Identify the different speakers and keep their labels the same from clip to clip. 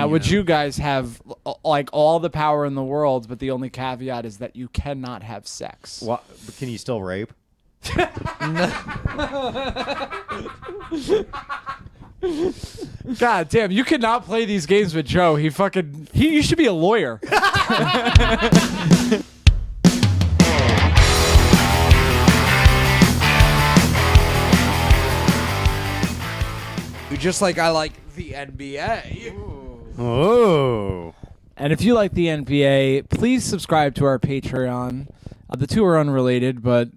Speaker 1: would you guys have like all the power in the world, but the only caveat is that you cannot have sex?
Speaker 2: What? Can you still rape?
Speaker 1: God damn, you cannot play these games with Joe. You should be a lawyer.
Speaker 3: Just like I like the NBA.
Speaker 2: Oh.
Speaker 1: And if you like the NBA, please subscribe to our Patreon. The two are unrelated, but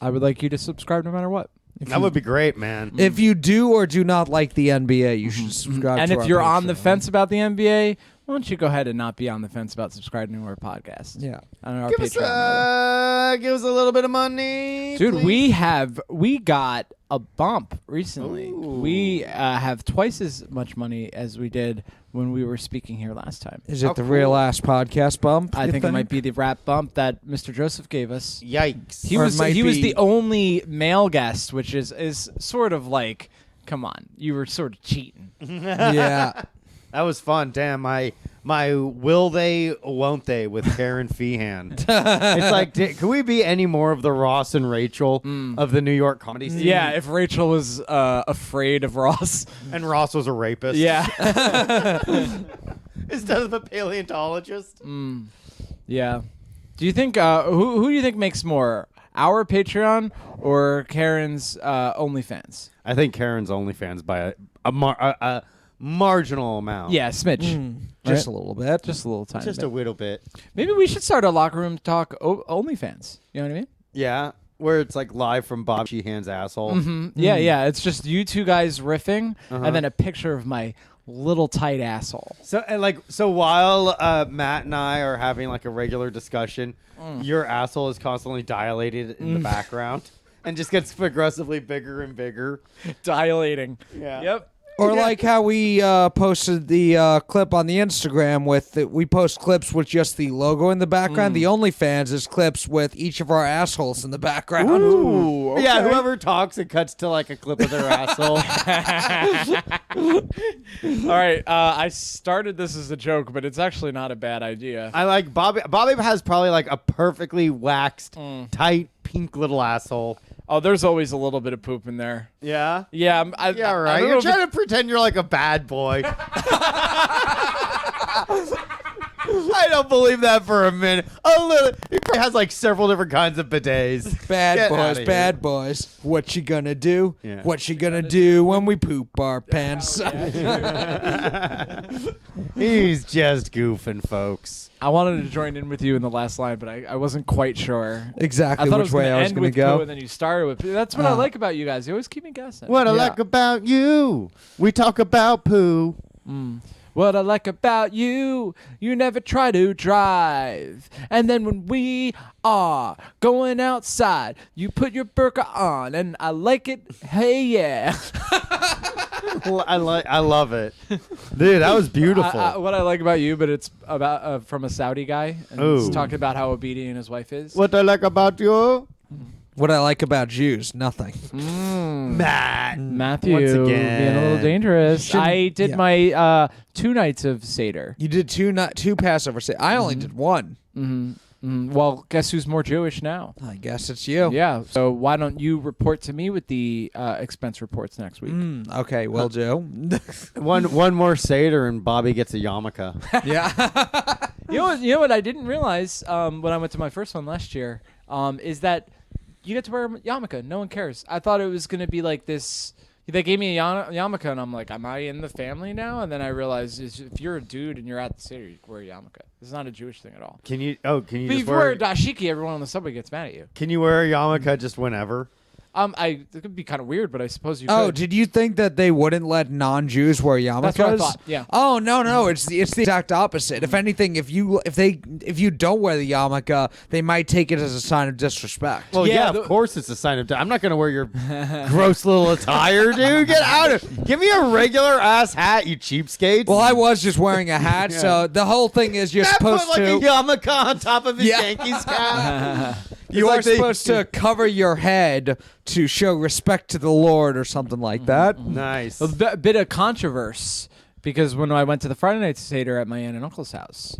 Speaker 1: I would like you to subscribe no matter what.
Speaker 2: That would be great, man.
Speaker 3: If you do or do not like the NBA, you should subscribe
Speaker 1: And
Speaker 3: to
Speaker 1: if
Speaker 3: our
Speaker 1: you're on
Speaker 3: Patreon.
Speaker 1: the fence about the NBA, why don't you go ahead and not be on the fence about subscribing to our podcast?
Speaker 3: Yeah.
Speaker 1: On our
Speaker 2: Give
Speaker 1: Patreon.
Speaker 2: us a little bit of money,
Speaker 1: Dude,
Speaker 2: please.
Speaker 1: we got a bump recently.
Speaker 2: Ooh.
Speaker 1: We have twice as much money as we did when we were speaking here last time.
Speaker 3: Is it the real ass podcast bump?
Speaker 1: I
Speaker 3: you
Speaker 1: think it might be the rap bump that Mr. Joseph gave us.
Speaker 2: Yikes.
Speaker 1: He
Speaker 3: Or it
Speaker 1: was
Speaker 3: might
Speaker 1: he was
Speaker 3: be-
Speaker 1: the only male guest, which is sort of like, come on, you were sort of cheating.
Speaker 3: Yeah.
Speaker 2: That was fun. Damn, my will they, won't they with Karen Feehan. It's like, can we be any more of the Ross and Rachel of the New York comedy scene?
Speaker 1: Yeah, if Rachel was afraid of Ross.
Speaker 2: And Ross was a rapist.
Speaker 1: Yeah.
Speaker 2: Instead of a paleontologist.
Speaker 1: Yeah. Do you think who do you think makes more, our Patreon or Karen's OnlyFans?
Speaker 2: I think Karen's OnlyFans by a marginal amount.
Speaker 1: Yeah, smidge.
Speaker 3: Just
Speaker 1: Right?
Speaker 3: a little bit.
Speaker 1: Just a little tiny
Speaker 2: Just
Speaker 1: bit.
Speaker 2: a little bit.
Speaker 1: Maybe we should start a locker room talk OnlyFans. You know what I mean?
Speaker 2: Yeah. Where it's like live from Bob Sheehan's asshole.
Speaker 1: Yeah, yeah. It's just you two guys riffing and then a picture of my little tight asshole.
Speaker 2: So while Matt and I are having like a regular discussion, your asshole is constantly dilated in the background and just gets progressively bigger and bigger.
Speaker 1: Dilating.
Speaker 2: Yeah.
Speaker 1: Yep.
Speaker 3: Or like how we posted the clip on the Instagram we post clips with just the logo in the background. The OnlyFans is clips with each of our assholes in the background.
Speaker 1: Ooh, okay.
Speaker 2: Yeah, whoever talks, it cuts to like a clip of their asshole.
Speaker 1: All right. I started this as a joke, but it's actually not a bad idea.
Speaker 2: I like Bobby. Bobby has probably like a perfectly waxed, tight, pink little asshole.
Speaker 1: Oh, there's always a little bit of poop in there.
Speaker 2: Yeah.
Speaker 1: Yeah.
Speaker 2: Yeah,
Speaker 1: I
Speaker 2: right.
Speaker 1: don't know
Speaker 2: You're
Speaker 1: if
Speaker 2: trying to pretend you're like a bad boy. I don't believe that for a minute. A little. He probably has like several different kinds of bidets.
Speaker 3: Bad
Speaker 2: Get
Speaker 3: boys,
Speaker 2: outta here.
Speaker 3: bad boys. What you gonna do?
Speaker 2: Yeah.
Speaker 3: What you gonna do when we poop our pants?
Speaker 2: He's just goofing, folks.
Speaker 1: I wanted to join in with you in the last line, but I wasn't quite sure.
Speaker 3: Exactly
Speaker 1: I thought
Speaker 3: which
Speaker 1: it was
Speaker 3: way
Speaker 1: gonna
Speaker 3: I was
Speaker 1: end
Speaker 3: gonna
Speaker 1: with
Speaker 3: go.
Speaker 1: poo, and then you started with poo. That's what I like about you guys. You always keep me guessing.
Speaker 2: What I
Speaker 3: Yeah.
Speaker 2: like about you, we talk about poo.
Speaker 1: What I like about you, you never try to drive. And then when we are going outside, you put your burqa on, and I like it. Hey, yeah.
Speaker 2: I love it, dude. That was beautiful.
Speaker 1: What I like about you, but it's about from a Saudi guy, and he's
Speaker 2: Ooh.
Speaker 1: talking about how obedient his wife is.
Speaker 2: What I like about you,
Speaker 3: What I like about Jews, nothing.
Speaker 2: Matt.
Speaker 1: Matthew,
Speaker 2: Once again.
Speaker 1: being a little dangerous.
Speaker 3: Shouldn't-
Speaker 1: I did
Speaker 3: yeah.
Speaker 1: my 2 nights of Seder.
Speaker 3: You did two Passover. I only did one.
Speaker 1: Well, guess who's more Jewish now?
Speaker 3: I guess it's you.
Speaker 1: Yeah. So why don't you report to me with the expense reports next week?
Speaker 3: Okay, will do.
Speaker 2: One more Seder and Bobby gets a yarmulke.
Speaker 3: Yeah.
Speaker 1: You know what I didn't realize when I went to my first one last year is that you get to wear a yarmulke. No one cares. I thought it was going to be like this. They gave me a yarmulke, and I'm like, am I in the family now? And then I realized if you're a dude and you're at the Seder, you can wear a yarmulke. It's not a Jewish thing at all.
Speaker 2: Can you
Speaker 1: But
Speaker 2: just
Speaker 1: if you wear a dashiki, everyone on the subway gets mad at you.
Speaker 2: Can you wear a yarmulke just whenever?
Speaker 1: It could be kind of weird, but I suppose you
Speaker 3: Oh,
Speaker 1: could.
Speaker 3: did you think that they wouldn't let non-Jews wear yarmulkes?
Speaker 1: That's what I thought, yeah.
Speaker 3: Oh no, it's the exact opposite. If anything, if you don't wear the yarmulke, they might take it as a sign of disrespect.
Speaker 2: Well,
Speaker 1: Yeah,
Speaker 2: yeah, of course it's a sign of. I'm not gonna wear your gross little attire, dude. Get out of. Give me a regular ass hat, you cheapskates.
Speaker 3: Well, I was just wearing a hat, so the whole thing is you're
Speaker 2: Matt
Speaker 3: supposed
Speaker 2: put like
Speaker 3: to.
Speaker 2: a yarmulke on top of his
Speaker 3: Yeah.
Speaker 2: Yankees cap.
Speaker 3: You
Speaker 2: It's
Speaker 3: are
Speaker 2: like they-
Speaker 3: supposed to cover your head to show respect to the Lord or something like that.
Speaker 2: Nice.
Speaker 1: A bit of controversy because when I went to the Friday night Seder at my aunt and uncle's house,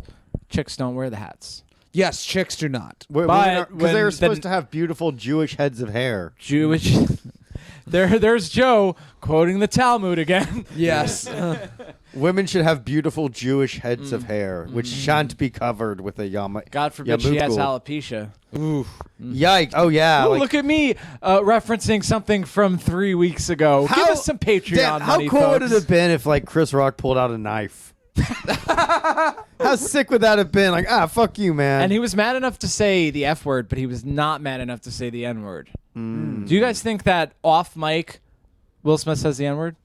Speaker 1: chicks don't wear the hats.
Speaker 3: Yes, chicks do not.
Speaker 1: But
Speaker 2: Because they
Speaker 1: when
Speaker 2: were supposed
Speaker 1: the-
Speaker 2: to have beautiful Jewish heads of hair.
Speaker 1: Jewish. There's Joe quoting the Talmud again.
Speaker 3: Yes.
Speaker 2: Women should have beautiful Jewish heads of hair, which shan't be covered with a yarmulke.
Speaker 1: God forbid she has
Speaker 2: yarmulke.
Speaker 1: alopecia.
Speaker 2: Yikes! Oh yeah.
Speaker 1: Ooh,
Speaker 2: like-
Speaker 1: look at me referencing something from 3 weeks ago. Give us some Patreon
Speaker 2: Dan, how
Speaker 1: money,
Speaker 2: cool
Speaker 1: folks.
Speaker 2: would it have been if like Chris Rock pulled out a knife? How sick would that have been? Like, fuck you, man.
Speaker 1: And he was mad enough to say the F word, but he was not mad enough to say the N word. Do you guys think that off mic, Will Smith says the N word?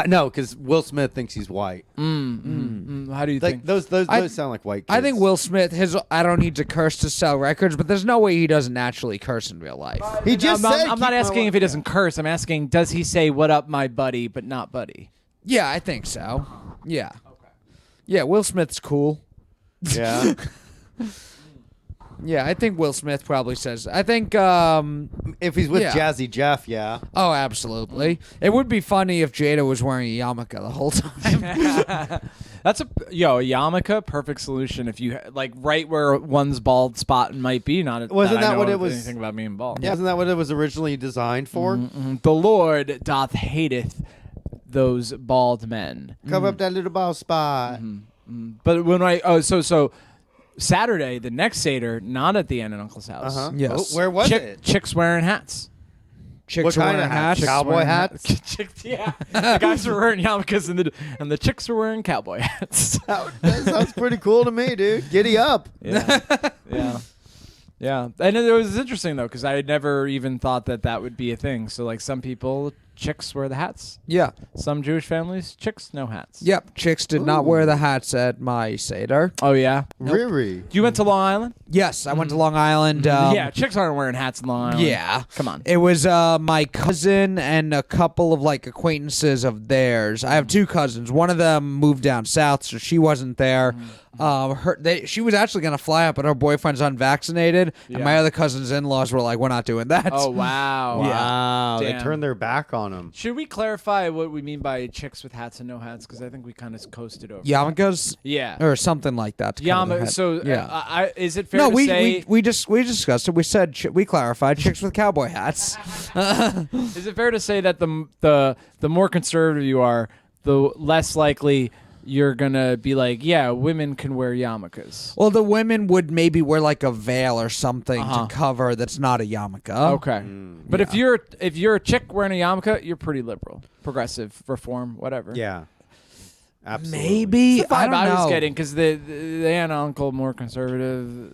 Speaker 2: No, because Will Smith thinks he's white.
Speaker 1: How do you
Speaker 2: Like
Speaker 1: think?
Speaker 2: those sound like white kids.
Speaker 3: I think Will Smith, I don't need to curse to sell records, but there's no way he doesn't naturally curse in real life.
Speaker 2: He just
Speaker 1: I'm,
Speaker 2: said.
Speaker 1: I'm not asking if he doesn't curse. I'm asking, does he say "What up, my buddy," but not buddy?
Speaker 3: Yeah, I think so. Yeah. Okay. Yeah, Will Smith's cool.
Speaker 2: Yeah.
Speaker 3: Yeah, I think Will Smith probably says. I think.
Speaker 2: If he's with
Speaker 3: Yeah.
Speaker 2: Jazzy Jeff, yeah.
Speaker 3: Oh, absolutely. It would be funny if Jada was wearing a yarmulke the whole time.
Speaker 1: That's a yarmulke, perfect solution. If you like right where one's bald spot might be, not
Speaker 2: Wasn't
Speaker 1: I
Speaker 2: that
Speaker 1: know
Speaker 2: what it was-
Speaker 1: Anything about being bald?
Speaker 2: Yeah, isn't that what it was originally designed for?
Speaker 1: The Lord doth hateth those bald men.
Speaker 2: Cover up that little bald spot.
Speaker 1: But when so Saturday, the next Seder, not at the aunt and uncle's house.
Speaker 2: Uh-huh.
Speaker 3: Yes.
Speaker 2: Oh, where was it?
Speaker 1: Chicks wearing hats.
Speaker 3: Chicks
Speaker 2: What
Speaker 3: are
Speaker 2: kind
Speaker 3: wearing
Speaker 2: of hats?
Speaker 3: hats.
Speaker 2: Cowboy hats?
Speaker 1: Chicks, yeah. The guys were wearing yarmulkes and the chicks were wearing cowboy hats.
Speaker 2: That sounds pretty cool to me, dude. Giddy up.
Speaker 1: Yeah. Yeah. And it was interesting, though, because I had never even thought that would be a thing. So, like, some people, chicks wear the hats.
Speaker 3: Yeah.
Speaker 1: Some Jewish families, chicks, no hats.
Speaker 3: Yep. Chicks did not wear the hats at my Seder.
Speaker 1: Oh, yeah?
Speaker 2: Riri.
Speaker 1: You went to Long Island?
Speaker 3: Yes, I went to Long Island.
Speaker 1: Yeah, chicks aren't wearing hats in Long Island.
Speaker 3: Yeah.
Speaker 1: Come on.
Speaker 3: It was my cousin and a couple of like acquaintances of theirs. I have two cousins. One of them moved down south, so she wasn't there. She was actually gonna fly up, but her boyfriend's unvaccinated, and my other cousin's in-laws were like, "We're not doing that."
Speaker 1: Oh, wow.
Speaker 2: Wow. They
Speaker 1: Damn.
Speaker 2: turned their back on him.
Speaker 1: Should we clarify what we mean by chicks with hats and no hats? Because I think we kind of coasted over.
Speaker 3: yarmulkes,
Speaker 1: Yeah.
Speaker 3: or something like that. to cover the
Speaker 1: Yama.
Speaker 3: head.
Speaker 1: So,
Speaker 3: yeah.
Speaker 1: is it fair
Speaker 3: No,
Speaker 1: to say?
Speaker 3: we discussed it. We said we clarified chicks with cowboy hats.
Speaker 1: Is it fair to say that the more conservative you are, the less likely you're gonna be like, yeah, women can wear yarmulkes.
Speaker 3: Well, the women would maybe wear like a veil or something
Speaker 1: Uh-huh.
Speaker 3: to cover. That's not a yarmulke.
Speaker 1: Okay, but if you're a chick wearing a yarmulke, you're pretty liberal, progressive, reform, whatever.
Speaker 2: Yeah. Absolutely.
Speaker 3: Maybe
Speaker 1: It's the
Speaker 3: I
Speaker 1: vibe
Speaker 3: don't know.
Speaker 1: I was getting because the aunt and uncle more conservative.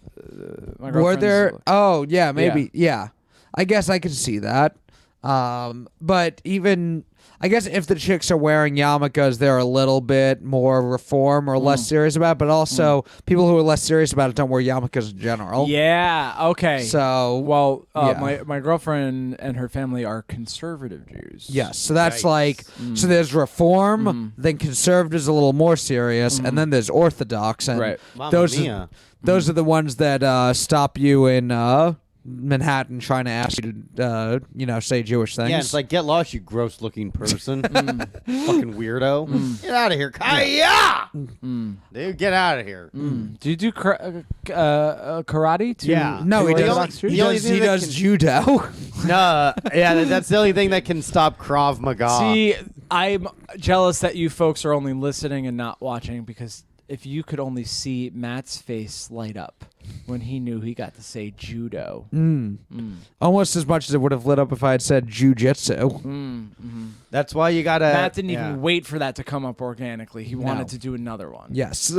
Speaker 1: My
Speaker 3: Were
Speaker 1: girlfriend's-
Speaker 3: there? Oh, yeah, maybe. Yeah. I guess I could see that. But even, I guess if the chicks are wearing yarmulkes, they're a little bit more reform or less serious about it. But also, people who are less serious about it don't wear yarmulkes in general.
Speaker 1: Yeah. Okay.
Speaker 3: So,
Speaker 1: well,
Speaker 3: yeah.
Speaker 1: my girlfriend and her family are conservative Jews.
Speaker 3: yes. So that's
Speaker 2: Yikes.
Speaker 3: like, so there's reform, then conservative is a little more serious, and then there's orthodox. And
Speaker 1: Right.
Speaker 2: Mamma
Speaker 3: those
Speaker 2: mia.
Speaker 3: those are the ones that stop you in Manhattan trying to ask you to, say Jewish things.
Speaker 2: Yeah, it's like, get lost, you gross-looking person. Fucking weirdo. Get out of here. Kaya! Dude, get out of here.
Speaker 1: Do you do karate? Too?
Speaker 2: Yeah.
Speaker 3: No, he
Speaker 2: The
Speaker 3: does.
Speaker 2: only-
Speaker 3: He
Speaker 2: the only
Speaker 3: does,
Speaker 2: thing
Speaker 3: he
Speaker 2: that
Speaker 3: does
Speaker 2: can-
Speaker 3: judo.
Speaker 2: No, yeah, that's the only thing that can stop Krav Maga.
Speaker 1: See, I'm jealous that you folks are only listening and not watching because if you could only see Matt's face light up when he knew he got to say judo.
Speaker 3: Almost as much as it would have lit up if I had said jujitsu.
Speaker 2: That's why you gotta.
Speaker 1: Matt didn't
Speaker 2: yeah.
Speaker 1: even wait for that to come up organically. He wanted to do another one.
Speaker 3: Yes.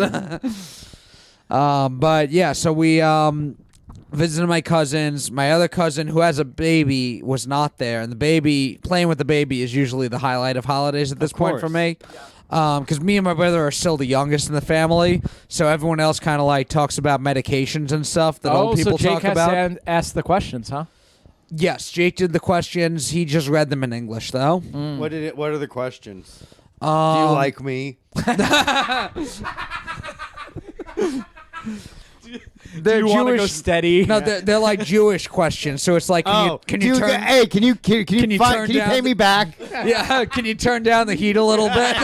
Speaker 3: But yeah, so we visited my cousins. My other cousin who has a baby was not there, and playing with the baby is usually the highlight of holidays at this point for
Speaker 2: course.
Speaker 3: me. Because me and my brother are still the youngest in the family, so everyone else kind of like talks about medications and stuff that old people
Speaker 1: so Jake
Speaker 3: talk
Speaker 1: has
Speaker 3: about.
Speaker 1: to ask the questions, huh?
Speaker 3: Yes, Jake did the questions. He just read them in English, though.
Speaker 2: What are the questions? Do you like me?
Speaker 3: They're
Speaker 1: Do you want to go
Speaker 3: Jewish.
Speaker 1: steady?
Speaker 3: No, they're like Jewish questions. So it's like, can you turn?
Speaker 2: Hey, can you
Speaker 3: you turn
Speaker 2: pay
Speaker 3: down
Speaker 2: me back?
Speaker 3: Yeah, can you turn down the heat a little bit?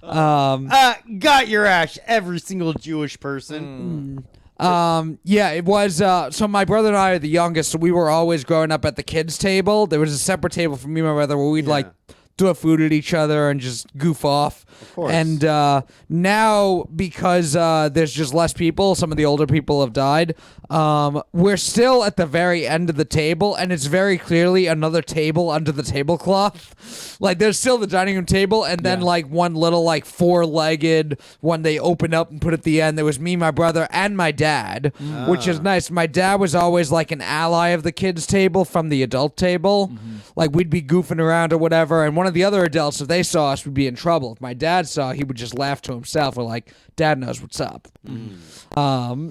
Speaker 2: Got your ash, every single Jewish person.
Speaker 3: Yeah, it was. So my brother and I are the youngest, so we were always growing up at the kids' table. There was a separate table for me and my brother where we'd like throw food at each other and just goof off.
Speaker 2: Of course.
Speaker 3: And now, because there's just less people, some of the older people have died, we're still at the very end of the table, and it's very clearly another table under the tablecloth. Like, there's still the dining room table, and then, like, one little, like, four-legged one they open up and put at the end. There was me, my brother, and my dad, which is nice. My dad was always, like, an ally of the kids' table from the adult table. Like, we'd be goofing around or whatever, and one of the other adults, if they saw us, would be in trouble. If my dad saw, he would just laugh to himself. We're like, Dad knows what's up.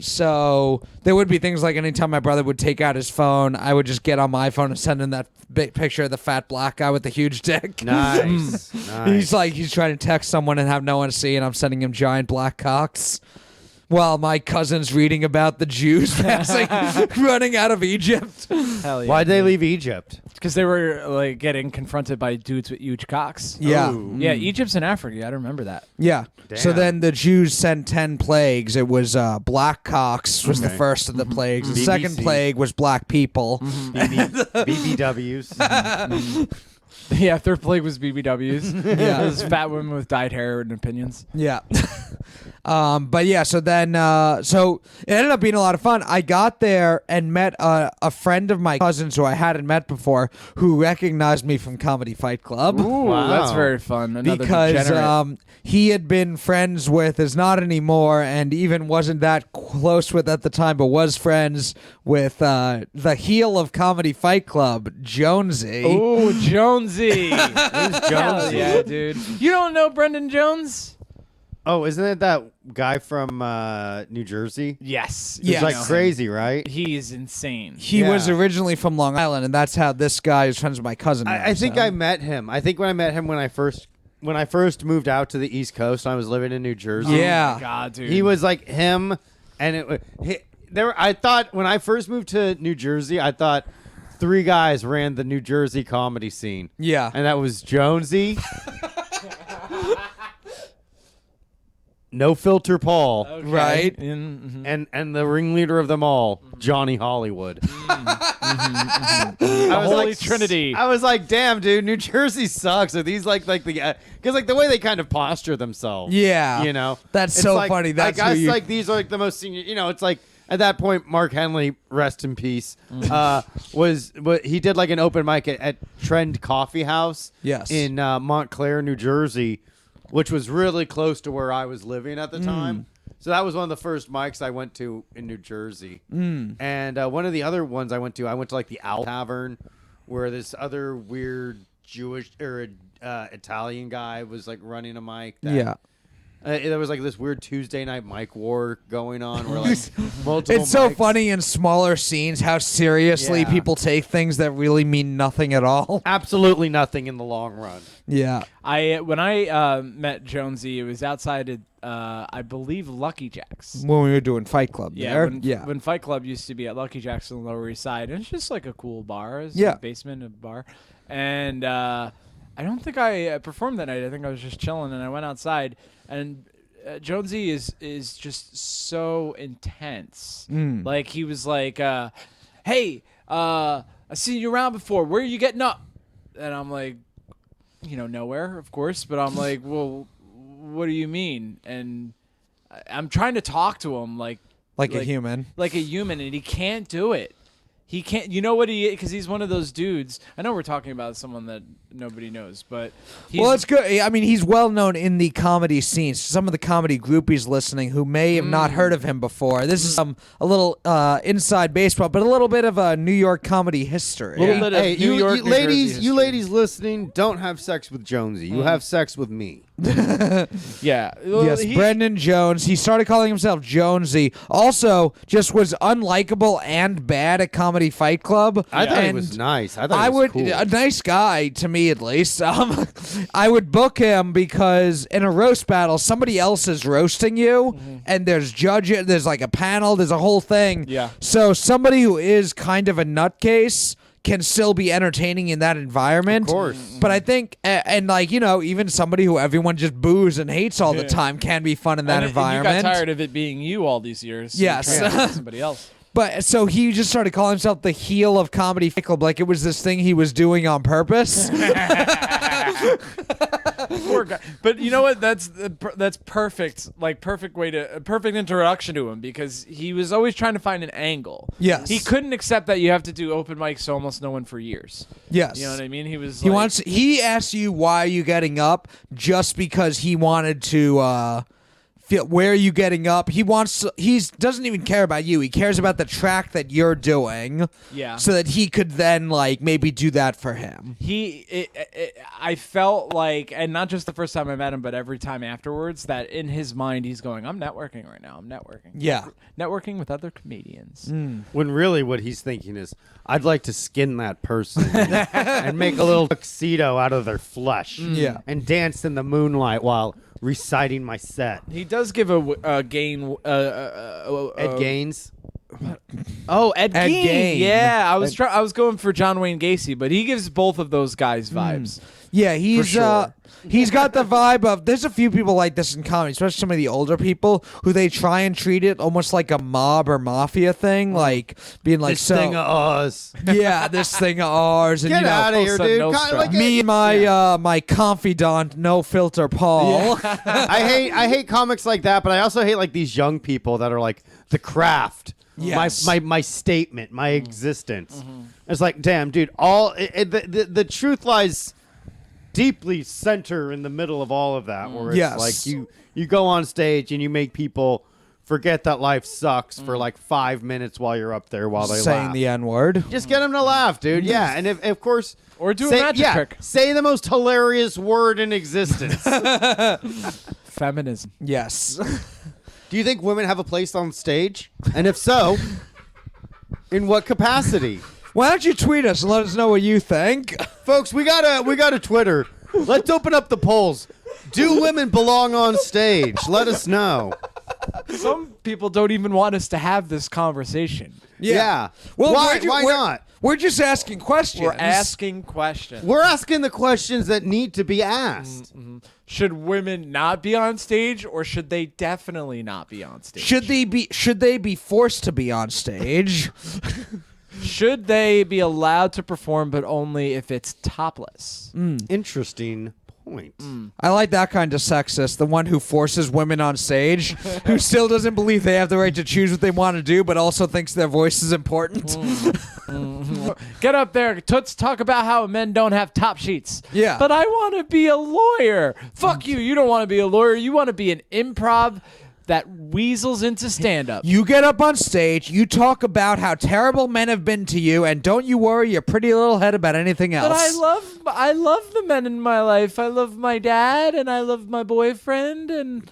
Speaker 3: So there would be things like anytime my brother would take out his phone, I would just get on my phone and send him that big picture of the fat black guy with the huge dick.
Speaker 2: Nice.
Speaker 3: He's trying to text someone and have no one see, and I'm sending him giant black cocks. While my cousin's reading about the Jews passing, running out of Egypt.
Speaker 1: Hell yeah.
Speaker 2: Why'd they leave Egypt?
Speaker 1: Because they were like getting confronted by dudes with huge cocks.
Speaker 3: Yeah.
Speaker 2: Ooh.
Speaker 1: Yeah, Egypt's in Africa. I remember that.
Speaker 3: Yeah. So
Speaker 2: Damn.
Speaker 3: then the Jews sent 10 plagues. It was black cocks was the
Speaker 2: Okay.
Speaker 3: first of the plagues. The
Speaker 2: BBC.
Speaker 3: second plague was black people.
Speaker 2: BBWs.
Speaker 1: Yeah, third plague was BBWs.
Speaker 3: Yeah.
Speaker 1: Those fat women with dyed hair and opinions.
Speaker 3: Yeah. But yeah, so then, so it ended up being a lot of fun. I got there and met a friend of my cousin's who I hadn't met before, who recognized me from Comedy Fight Club.
Speaker 1: Ooh,
Speaker 2: Wow.
Speaker 1: that's very fun. Another
Speaker 3: Because
Speaker 1: degenerate.
Speaker 3: he had been friends with, is not anymore, and even wasn't that close with at the time, but was friends with the heel of Comedy Fight Club, Jonesy.
Speaker 1: Ooh, Jonesy.
Speaker 2: Who's
Speaker 1: Hell
Speaker 2: Jonesy?
Speaker 1: yeah, dude. You don't know Brendan Jones?
Speaker 2: Oh, isn't it that guy from New Jersey?
Speaker 1: Yes.
Speaker 3: Yeah.
Speaker 2: He's like
Speaker 1: I know him.
Speaker 2: crazy, right?
Speaker 1: He is insane.
Speaker 3: He
Speaker 2: Yeah.
Speaker 3: was originally from Long Island, and that's how this guy is friends with my cousin. now,
Speaker 2: I think
Speaker 3: so.
Speaker 2: I met him. I think when I met him when I first moved out to the East Coast, I was living in New Jersey.
Speaker 3: Yeah.
Speaker 1: Oh my God, dude.
Speaker 2: He was like him, and I thought when I first moved to New Jersey, I thought 3 guys ran the New Jersey comedy scene.
Speaker 3: Yeah.
Speaker 2: And that was Jonesy, No Filter Paul,
Speaker 1: Okay.
Speaker 3: Right.
Speaker 2: and the ringleader of them all, Johnny Hollywood. I was
Speaker 1: Holy
Speaker 2: like,
Speaker 1: Trinity.
Speaker 2: I was like, damn, dude, New Jersey sucks. Are these like the because like the way they kind of posture themselves.
Speaker 3: Yeah.
Speaker 2: You know,
Speaker 3: That's
Speaker 2: It's
Speaker 3: so
Speaker 2: like,
Speaker 3: funny. That's
Speaker 2: I guess
Speaker 3: who you-
Speaker 2: like these are like the most senior. You know, it's like at that point, Mark Henley, rest in peace, was he did like an open mic at Trend Coffee House.
Speaker 3: Yes.
Speaker 2: In Montclair, New Jersey, which was really close to where I was living at the time. So that was one of the first mics I went to in New Jersey. And one of the other ones I went to like the Owl Tavern, where this other weird Jewish or Italian guy was like running a mic. That,
Speaker 3: Yeah.
Speaker 2: There was like this weird Tuesday night mic war going on where like multiple
Speaker 3: It's so
Speaker 2: mics-
Speaker 3: funny in smaller scenes how seriously
Speaker 2: Yeah.
Speaker 3: people take things that really mean nothing at all.
Speaker 2: Absolutely nothing in the long run.
Speaker 3: Yeah.
Speaker 1: When I met Jonesy, it was outside of, I believe, Lucky Jack's.
Speaker 3: When we were doing Fight Club there.
Speaker 1: When Fight Club used to be at Lucky Jack's on the Lower East Side, and it's just like a cool bar. It's
Speaker 3: Yeah.
Speaker 1: a basement of a bar, and I don't think I performed that night. I think I was just chilling, and I went outside, and Jonesy is just so intense. Like he was like, "Hey, I seen you around before. Where are you getting up?" And I'm like, nowhere, of course. But I'm like, well, what do you mean? And I'm trying to talk to him like
Speaker 3: Like a human.
Speaker 1: and he can't do it. He can't. You know what he? Because he's one of those dudes. I know we're talking about someone that nobody knows, but he's,
Speaker 3: Well, it's good. I mean, he's well known in the comedy scene. Some of the comedy groupies listening who may have not heard of him before. This is a little inside baseball, but a little bit of a New York comedy history.
Speaker 1: Little bit of
Speaker 2: Hey,
Speaker 1: New York, New Jersey
Speaker 2: ladies, you
Speaker 1: history.
Speaker 2: ladies listening, don't have sex with Jonesy. You have sex with me.
Speaker 1: Yeah. Well,
Speaker 3: Yes, Brendan Jones. He started calling himself Jonesy. Also, just was unlikable and bad at Comedy Fight Club.
Speaker 2: I thought he
Speaker 3: And
Speaker 2: was nice. I thought
Speaker 3: I
Speaker 2: he was
Speaker 3: would
Speaker 2: cool.
Speaker 3: a nice guy to me at least. I would book him because in a roast battle, somebody else is roasting you, and there's judges. There's like a panel. There's a whole thing.
Speaker 1: Yeah.
Speaker 3: So somebody who is kind of a nutcase can still be entertaining in that environment.
Speaker 2: Of course.
Speaker 3: But I think, and like, even somebody who everyone just boos and hates all the time can be fun in that environment.
Speaker 1: And you got tired of it being you all these years. So
Speaker 3: Yes.
Speaker 1: you tried somebody else.
Speaker 3: But so he just started calling himself the heel of comedy, like it was this thing he was doing on purpose.
Speaker 1: Poor guy. But you know what? That's perfect. Like perfect introduction to him, because he was always trying to find an angle.
Speaker 3: Yes.
Speaker 1: He couldn't accept that you have to do open mics to almost no one for years.
Speaker 3: Yes.
Speaker 1: You know what I mean?
Speaker 3: He asked you, why are you getting up, just because he wanted to feel, where are you getting up? He doesn't even care about you. He cares about the track that you're doing.
Speaker 1: Yeah.
Speaker 3: So that he could then like maybe do that for him.
Speaker 1: I felt like, and not just the first time I met him, but every time afterwards, that in his mind he's going, I'm networking right now. I'm networking.
Speaker 3: Yeah.
Speaker 1: Networking with other comedians.
Speaker 2: When really what he's thinking is, I'd like to skin that person and make a little tuxedo out of their flesh.
Speaker 3: Yeah.
Speaker 2: And dance in the moonlight while reciting my set.
Speaker 1: He does give a gain.
Speaker 2: Ed Gaines.
Speaker 1: Oh, Ed Gein.
Speaker 3: Gein.
Speaker 1: Yeah, I was going for John Wayne Gacy, but he gives both of those guys vibes.
Speaker 3: Yeah, he's
Speaker 1: sure.
Speaker 3: he's got the vibe of, there's a few people like this in comedy, especially some of the older people who they try and treat it almost like a mob or mafia thing, like being like,
Speaker 2: This thing of us.
Speaker 3: yeah, this thing of ours, and
Speaker 2: Get out of here,
Speaker 1: sudden,
Speaker 2: dude.
Speaker 1: no
Speaker 2: Kind of
Speaker 1: stress.
Speaker 2: like
Speaker 3: me and my confidant, no filter Paul.
Speaker 2: I hate comics like that, but I also hate like these young people that are like the craft.
Speaker 3: Yes.
Speaker 2: My statement, my existence. It's like, damn, dude. The truth lies deeply center in the middle of all of that, where it's
Speaker 3: Yes.
Speaker 2: like you go on stage and you make people forget that life sucks for like 5 minutes while you're up there while they
Speaker 3: Saying
Speaker 2: laugh.
Speaker 3: the N-word.
Speaker 2: Just get them to laugh, dude. Yeah, and if of course,
Speaker 1: Or do a
Speaker 2: say,
Speaker 1: magic trick.
Speaker 2: Say the most hilarious word in existence.
Speaker 1: Feminism.
Speaker 3: Yes.
Speaker 2: Do you think women have a place on stage? And if so, in what capacity?
Speaker 3: Why don't you tweet us and let us know what you think?
Speaker 2: Folks, we got a Twitter. Let's open up the polls. Do women belong on stage? Let us know.
Speaker 1: Some people don't even want us to have this conversation.
Speaker 2: Yeah.
Speaker 3: Well,
Speaker 2: why
Speaker 3: we're
Speaker 2: not?
Speaker 3: We're just asking questions.
Speaker 1: We're asking questions.
Speaker 2: We're asking the questions that need to be asked.
Speaker 1: Should women not be on stage, or should they definitely not be on stage?
Speaker 3: Should they be forced to be on stage?
Speaker 1: Should they be allowed to perform, but only if it's topless?
Speaker 2: Interesting point.
Speaker 3: I like that kind of sexist, the one who forces women on stage, who still doesn't believe they have the right to choose what they want to do, but also thinks their voice is important.
Speaker 1: Get up there, toots, talk about how men don't have top sheets.
Speaker 3: Yeah.
Speaker 1: But I want to be a lawyer. Fuck you. You don't want to be a lawyer. You want to be an improv that weasels into stand-up.
Speaker 3: You get up on stage, you talk about how terrible men have been to you, and don't you worry your pretty little head about anything else.
Speaker 1: But I love the men in my life. I love my dad, and I love my boyfriend, and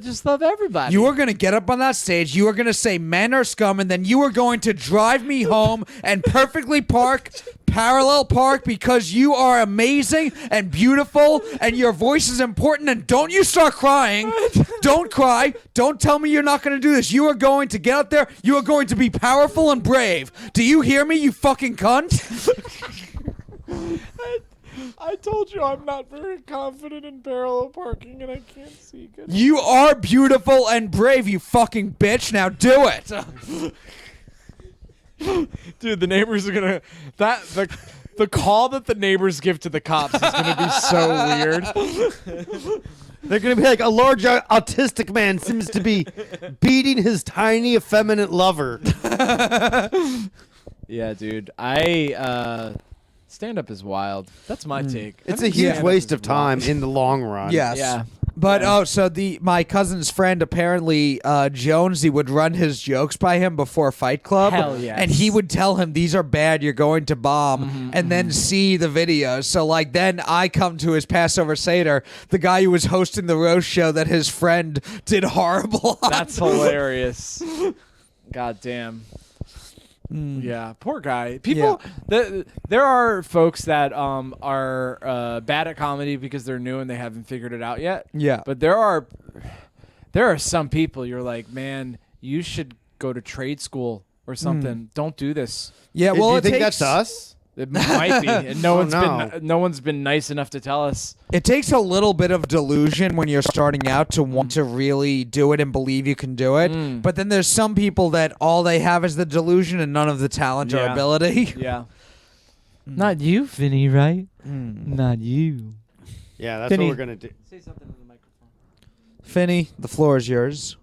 Speaker 1: just love everybody.
Speaker 3: You are going to get up on that stage, you are going to say men are scum, and then you are going to drive me home and perfectly parallel park, because you are amazing and beautiful and your voice is important, and don't you start crying. Don't cry. Don't tell me you're not going to do this. You are going to get out there. You are going to be powerful and brave. Do you hear me, you fucking cunt?
Speaker 1: I told you I'm not very confident in parallel parking, and I can't see good.
Speaker 3: You are beautiful and brave, you fucking bitch. Now do it.
Speaker 1: Dude, the neighbors are gonna the call that the neighbors give to the cops is gonna be so weird.
Speaker 2: They're going to be like, a large autistic man seems to be beating his tiny, effeminate lover.
Speaker 1: Yeah, dude. Stand up is wild. That's my take.
Speaker 2: It's a huge
Speaker 1: Stand-up
Speaker 2: waste
Speaker 1: is
Speaker 2: of time in the long run.
Speaker 3: Yes.
Speaker 1: Yeah.
Speaker 3: But so my cousin's friend, apparently Jonesy, would run his jokes by him before Fight Club.
Speaker 1: Hell yes.
Speaker 3: And he would tell him, these are bad, you're going to bomb, and then see the videos. So like then I come to his Passover Seder, the guy who was hosting the roast show that his friend did horrible on.
Speaker 1: That's hilarious. God damn. Yeah, poor guy. People, there are folks that are bad at comedy because they're new and they haven't figured it out yet.
Speaker 3: Yeah.
Speaker 1: But there are some people you're like, man, you should go to trade school or something. Don't do this.
Speaker 3: Yeah,
Speaker 2: Do
Speaker 3: well,
Speaker 2: you
Speaker 3: it
Speaker 2: think
Speaker 3: takes,
Speaker 2: that's us?
Speaker 1: It might be. And no one's been nice enough to tell us.
Speaker 3: It takes a little bit of delusion when you're starting out to want to really do it and believe you can do it. But then there's some people that all they have is the delusion and none of the talent or
Speaker 1: Yeah.
Speaker 3: ability.
Speaker 1: Yeah. Not you, Vinny, right? Not you.
Speaker 2: Yeah, that's
Speaker 3: Vinny.
Speaker 2: what we're gonna do.
Speaker 1: Say something to the microphone.
Speaker 3: Finney, the floor is yours.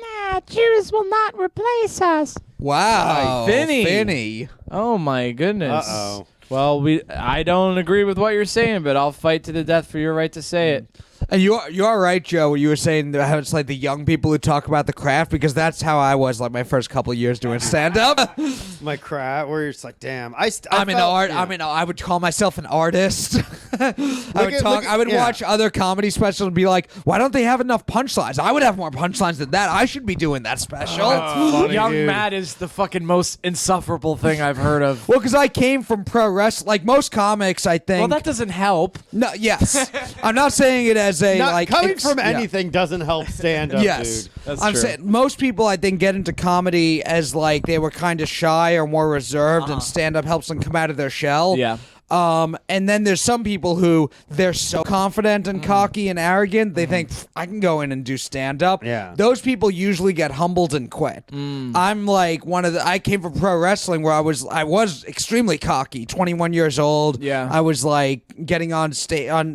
Speaker 4: Nah, Jews will not replace us.
Speaker 3: Wow,
Speaker 1: Finny.
Speaker 3: Finny.
Speaker 1: Oh my goodness.
Speaker 2: Uh-oh.
Speaker 1: Well, I don't agree with what you're saying, but I'll fight to the death for your right to say it.
Speaker 3: And you are right, Joe. When you were saying how it's like the young people who talk about the craft, because that's how I was like my first couple of years doing stand up.
Speaker 2: My crap, where you're just like, damn.
Speaker 3: I'm an art. I would call myself an artist. I would watch other comedy specials and be like, why don't they have enough punchlines? I would have more punchlines than that. I should be doing that special.
Speaker 2: funny,
Speaker 1: Young
Speaker 2: dude.
Speaker 1: Matt is the fucking most insufferable thing I've heard of.
Speaker 3: Well, because I came from pro wrestling, like most comics, I think.
Speaker 1: Well, that doesn't help.
Speaker 3: No, yes, I'm not saying it as a
Speaker 2: Not,
Speaker 3: like
Speaker 2: coming from
Speaker 3: yeah.
Speaker 2: anything doesn't help stand up,
Speaker 3: Yes,
Speaker 2: dude.
Speaker 1: That's
Speaker 3: I'm
Speaker 1: true.
Speaker 3: saying most people I think get into comedy as like they were kind of shy or more reserved, and stand up helps them come out of their shell.
Speaker 1: Yeah.
Speaker 3: And then there's some people who they're so confident and cocky and arrogant they think I can go in and do stand up.
Speaker 2: Yeah.
Speaker 3: Those people usually get humbled and quit. I'm like I came from pro wrestling where I was extremely cocky, 21 years old.
Speaker 1: Yeah.
Speaker 3: I was like getting on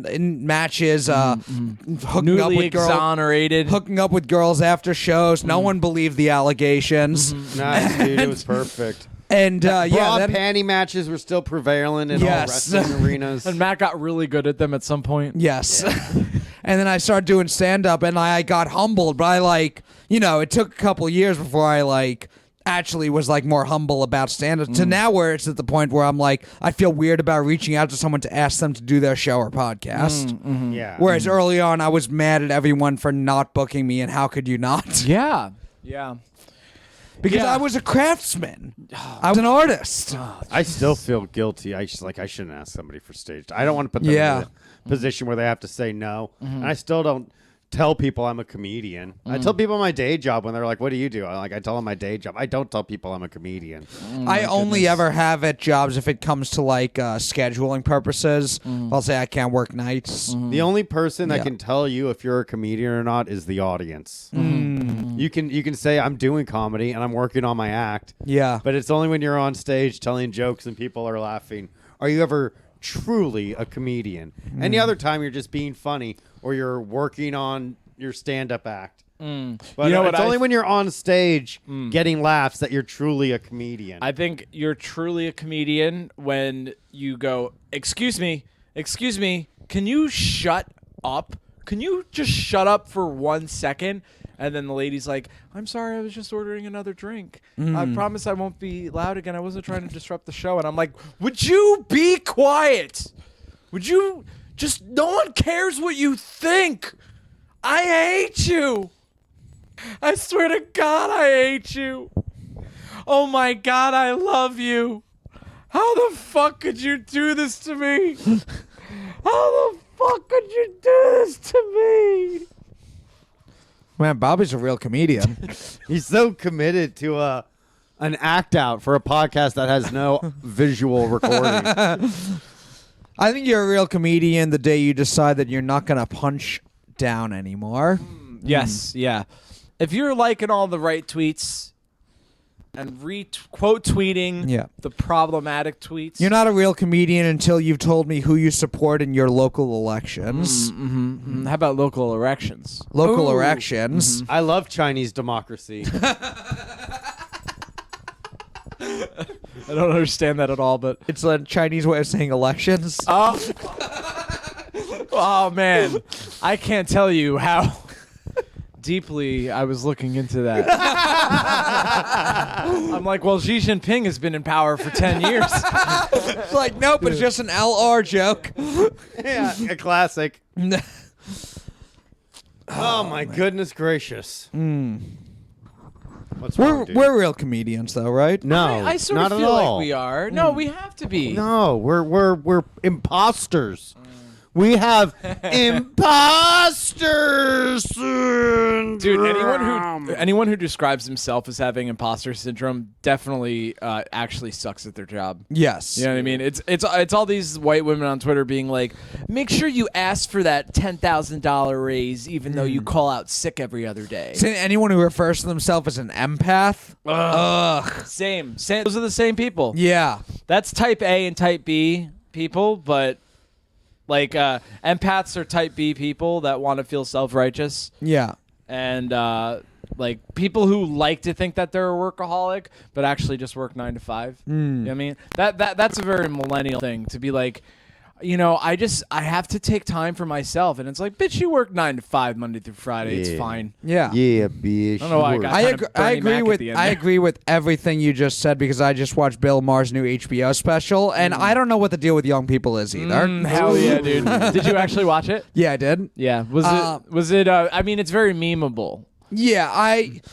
Speaker 3: in matches, hooking up
Speaker 1: Newly
Speaker 3: with girls.
Speaker 1: exonerated.
Speaker 3: Hooking up with girls after shows. No one believed the allegations.
Speaker 2: Nice, dude. It was perfect.
Speaker 3: And
Speaker 2: Bra
Speaker 3: then
Speaker 2: panty matches were still prevalent in
Speaker 3: Yes.
Speaker 2: all wrestling arenas.
Speaker 1: And Matt got really good at them at some point.
Speaker 3: yes. And then I started doing stand up and I got humbled, but it took a couple years before I actually was more humble about stand up to now where it's at the point where I'm like I feel weird about reaching out to someone to ask them to do their show or podcast.
Speaker 2: Yeah.
Speaker 3: Whereas early on I was mad at everyone for not booking me and how could you not?
Speaker 1: Yeah. Yeah.
Speaker 3: Because
Speaker 1: Yeah.
Speaker 3: I was a craftsman. I was an artist.
Speaker 2: I still feel guilty. I shouldn't ask somebody for stage. I don't want to put them
Speaker 3: Yeah.
Speaker 2: in a position where they have to say no. And I still don't tell people I'm a comedian. I tell people my day job when they're like, "What do you do?" I tell them my day job. I don't tell people I'm a comedian.
Speaker 3: I only ever have at jobs if it comes to scheduling purposes. I'll say I can't work nights.
Speaker 2: The only person that
Speaker 3: Yeah.
Speaker 2: can tell you if you're a comedian or not is the audience. You can say I'm doing comedy and I'm working on my act,
Speaker 3: Yeah.
Speaker 2: but it's only when you're on stage telling jokes and people are laughing. Are you ever truly a comedian? Any other time you're just being funny or you're working on your stand-up act. But
Speaker 1: You know what
Speaker 2: it's
Speaker 1: I
Speaker 2: only when you're on stage getting laughs that you're truly a comedian.
Speaker 1: I think you're truly a comedian when you go, excuse me, can you shut up? Can you just shut up for 1 second? And then the lady's like, I'm sorry, I was just ordering another drink. I promise I won't be loud again. I wasn't trying to disrupt the show. And I'm like, would you be quiet? Would you just, no one cares what you think. I hate you. I swear to God, I hate you. Oh my God, I love you. How the fuck could you do this to me? How the fuck could you do this to me?
Speaker 3: Man, Bobby's a real comedian.
Speaker 2: He's so committed to an act out for a podcast that has no visual recording.
Speaker 3: I think you're a real comedian the day you decide that you're not going to punch down anymore.
Speaker 1: Yes, yeah. If you're liking all the right tweets and quote tweeting
Speaker 3: Yeah.
Speaker 1: the problematic tweets,
Speaker 3: You're not a real comedian until you've told me who you support in your local elections.
Speaker 1: How about local erections?
Speaker 3: Local
Speaker 1: Ooh.
Speaker 3: elections.
Speaker 2: I love Chinese democracy.
Speaker 1: I don't understand that at all, but
Speaker 3: It's a Chinese way of saying elections.
Speaker 1: oh man, I can't tell you how deeply I was looking into that. I'm like, well, Xi Jinping has been in power for 10 years.
Speaker 3: It's like, nope, it's just an LR joke.
Speaker 2: Yeah, a classic. Oh my goodness gracious. What's wrong, dude?
Speaker 3: We're real comedians, though, right?
Speaker 2: No,
Speaker 1: I sort
Speaker 2: not
Speaker 1: of
Speaker 2: at
Speaker 1: feel
Speaker 2: all.
Speaker 1: like we are. No, we have to be.
Speaker 2: No, we're imposters. We have imposter syndrome.
Speaker 1: Dude, anyone who describes himself as having imposter syndrome definitely actually sucks at their job.
Speaker 3: Yes.
Speaker 1: You know what I mean? It's all these white women on Twitter being like, make sure you ask for that $10,000 raise even though you call out sick every other day.
Speaker 3: So anyone who refers to themselves as an empath? Ugh.
Speaker 1: Same. Those are the same people.
Speaker 3: Yeah.
Speaker 1: That's type A and type B people, but like empaths are type B people that want to feel self-righteous.
Speaker 3: Yeah.
Speaker 1: And like people who like to think that they're a workaholic but actually just work 9 to 5. You know what I mean? That's a very millennial thing to be like, you know, I have to take time for myself, and it's like, bitch, you work 9 to 5 Monday through Friday. It's fine.
Speaker 3: Yeah.
Speaker 2: Yeah, bitch.
Speaker 1: I don't know why I got
Speaker 3: I agree with everything you just said because I just watched Bill Maher's new HBO special, and I don't know what the deal with young people is either.
Speaker 1: Hell yeah, dude. Did you actually watch it?
Speaker 3: Yeah, I did.
Speaker 1: Yeah. Was it I mean, it's very memeable.
Speaker 3: Yeah,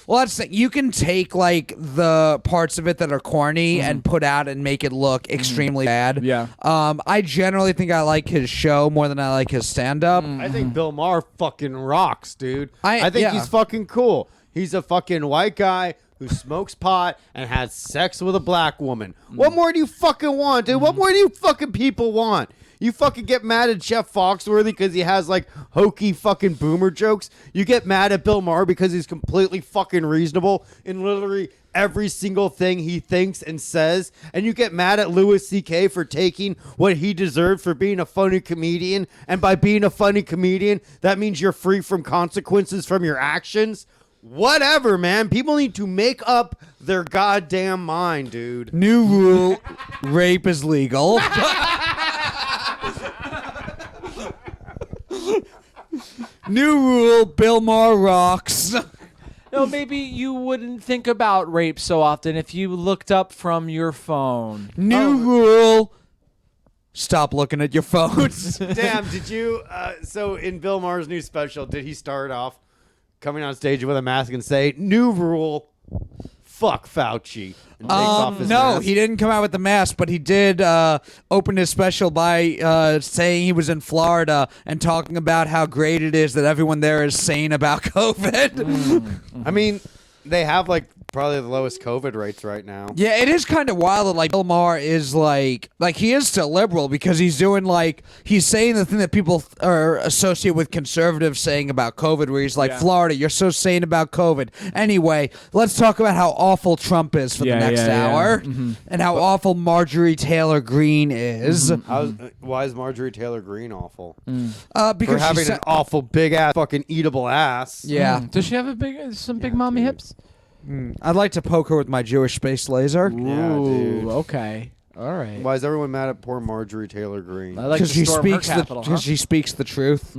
Speaker 3: well, that's the thing. You can take like the parts of it that are corny and put out and make it look extremely bad.
Speaker 1: Yeah.
Speaker 3: I generally think I like his show more than I like his stand-up.
Speaker 2: I think Bill Maher fucking rocks, dude.
Speaker 3: I
Speaker 2: think
Speaker 3: yeah.
Speaker 2: he's fucking cool. He's a fucking white guy who smokes pot and has sex with a black woman. What more do you fucking want, dude? What more do you fucking people want? You fucking get mad at Jeff Foxworthy because he has like hokey fucking boomer jokes. You get mad at Bill Maher because he's completely fucking reasonable in literally every single thing he thinks and says. And you get mad at Louis C.K. for taking what he deserved for being a funny comedian. And by being a funny comedian, that means you're free from consequences from your actions. Whatever, man. People need to make up their goddamn mind, dude.
Speaker 3: New rule: rape is legal. New rule: Bill Maher rocks.
Speaker 1: No, maybe you wouldn't think about rape so often if you looked up from your phone.
Speaker 3: New rule: stop looking at your phones.
Speaker 2: Damn, did you? So in Bill Maher's new special, did he start off coming on stage with a mask and say, "New rule, fuck Fauci"? And takes off his
Speaker 3: no,
Speaker 2: mask?
Speaker 3: he didn't come out with the mask, but he did open his special by saying he was in Florida and talking about how great it is that everyone there is sane about COVID.
Speaker 2: I mean, they have like probably the lowest COVID rates right now.
Speaker 3: Yeah, it is kind of wild that like Bill Maher is like he is still liberal because he's doing he's saying the thing that people are associate with conservatives saying about COVID, where he's like, Florida, you're so sane about COVID. Anyway, let's talk about how awful Trump is for the next hour and how awful Marjorie Taylor Greene is.
Speaker 2: Why is Marjorie Taylor Greene awful?
Speaker 3: Because
Speaker 2: For having an awful big ass fucking eatable ass.
Speaker 3: yeah.
Speaker 1: Does she have some big mommy hips?
Speaker 3: I'd like to poke her with my Jewish space laser.
Speaker 2: Yeah, dude.
Speaker 1: Okay. All right.
Speaker 2: Why is everyone mad at poor Marjorie Taylor Greene?
Speaker 1: I like to
Speaker 3: Because
Speaker 1: storm
Speaker 3: she speaks the truth.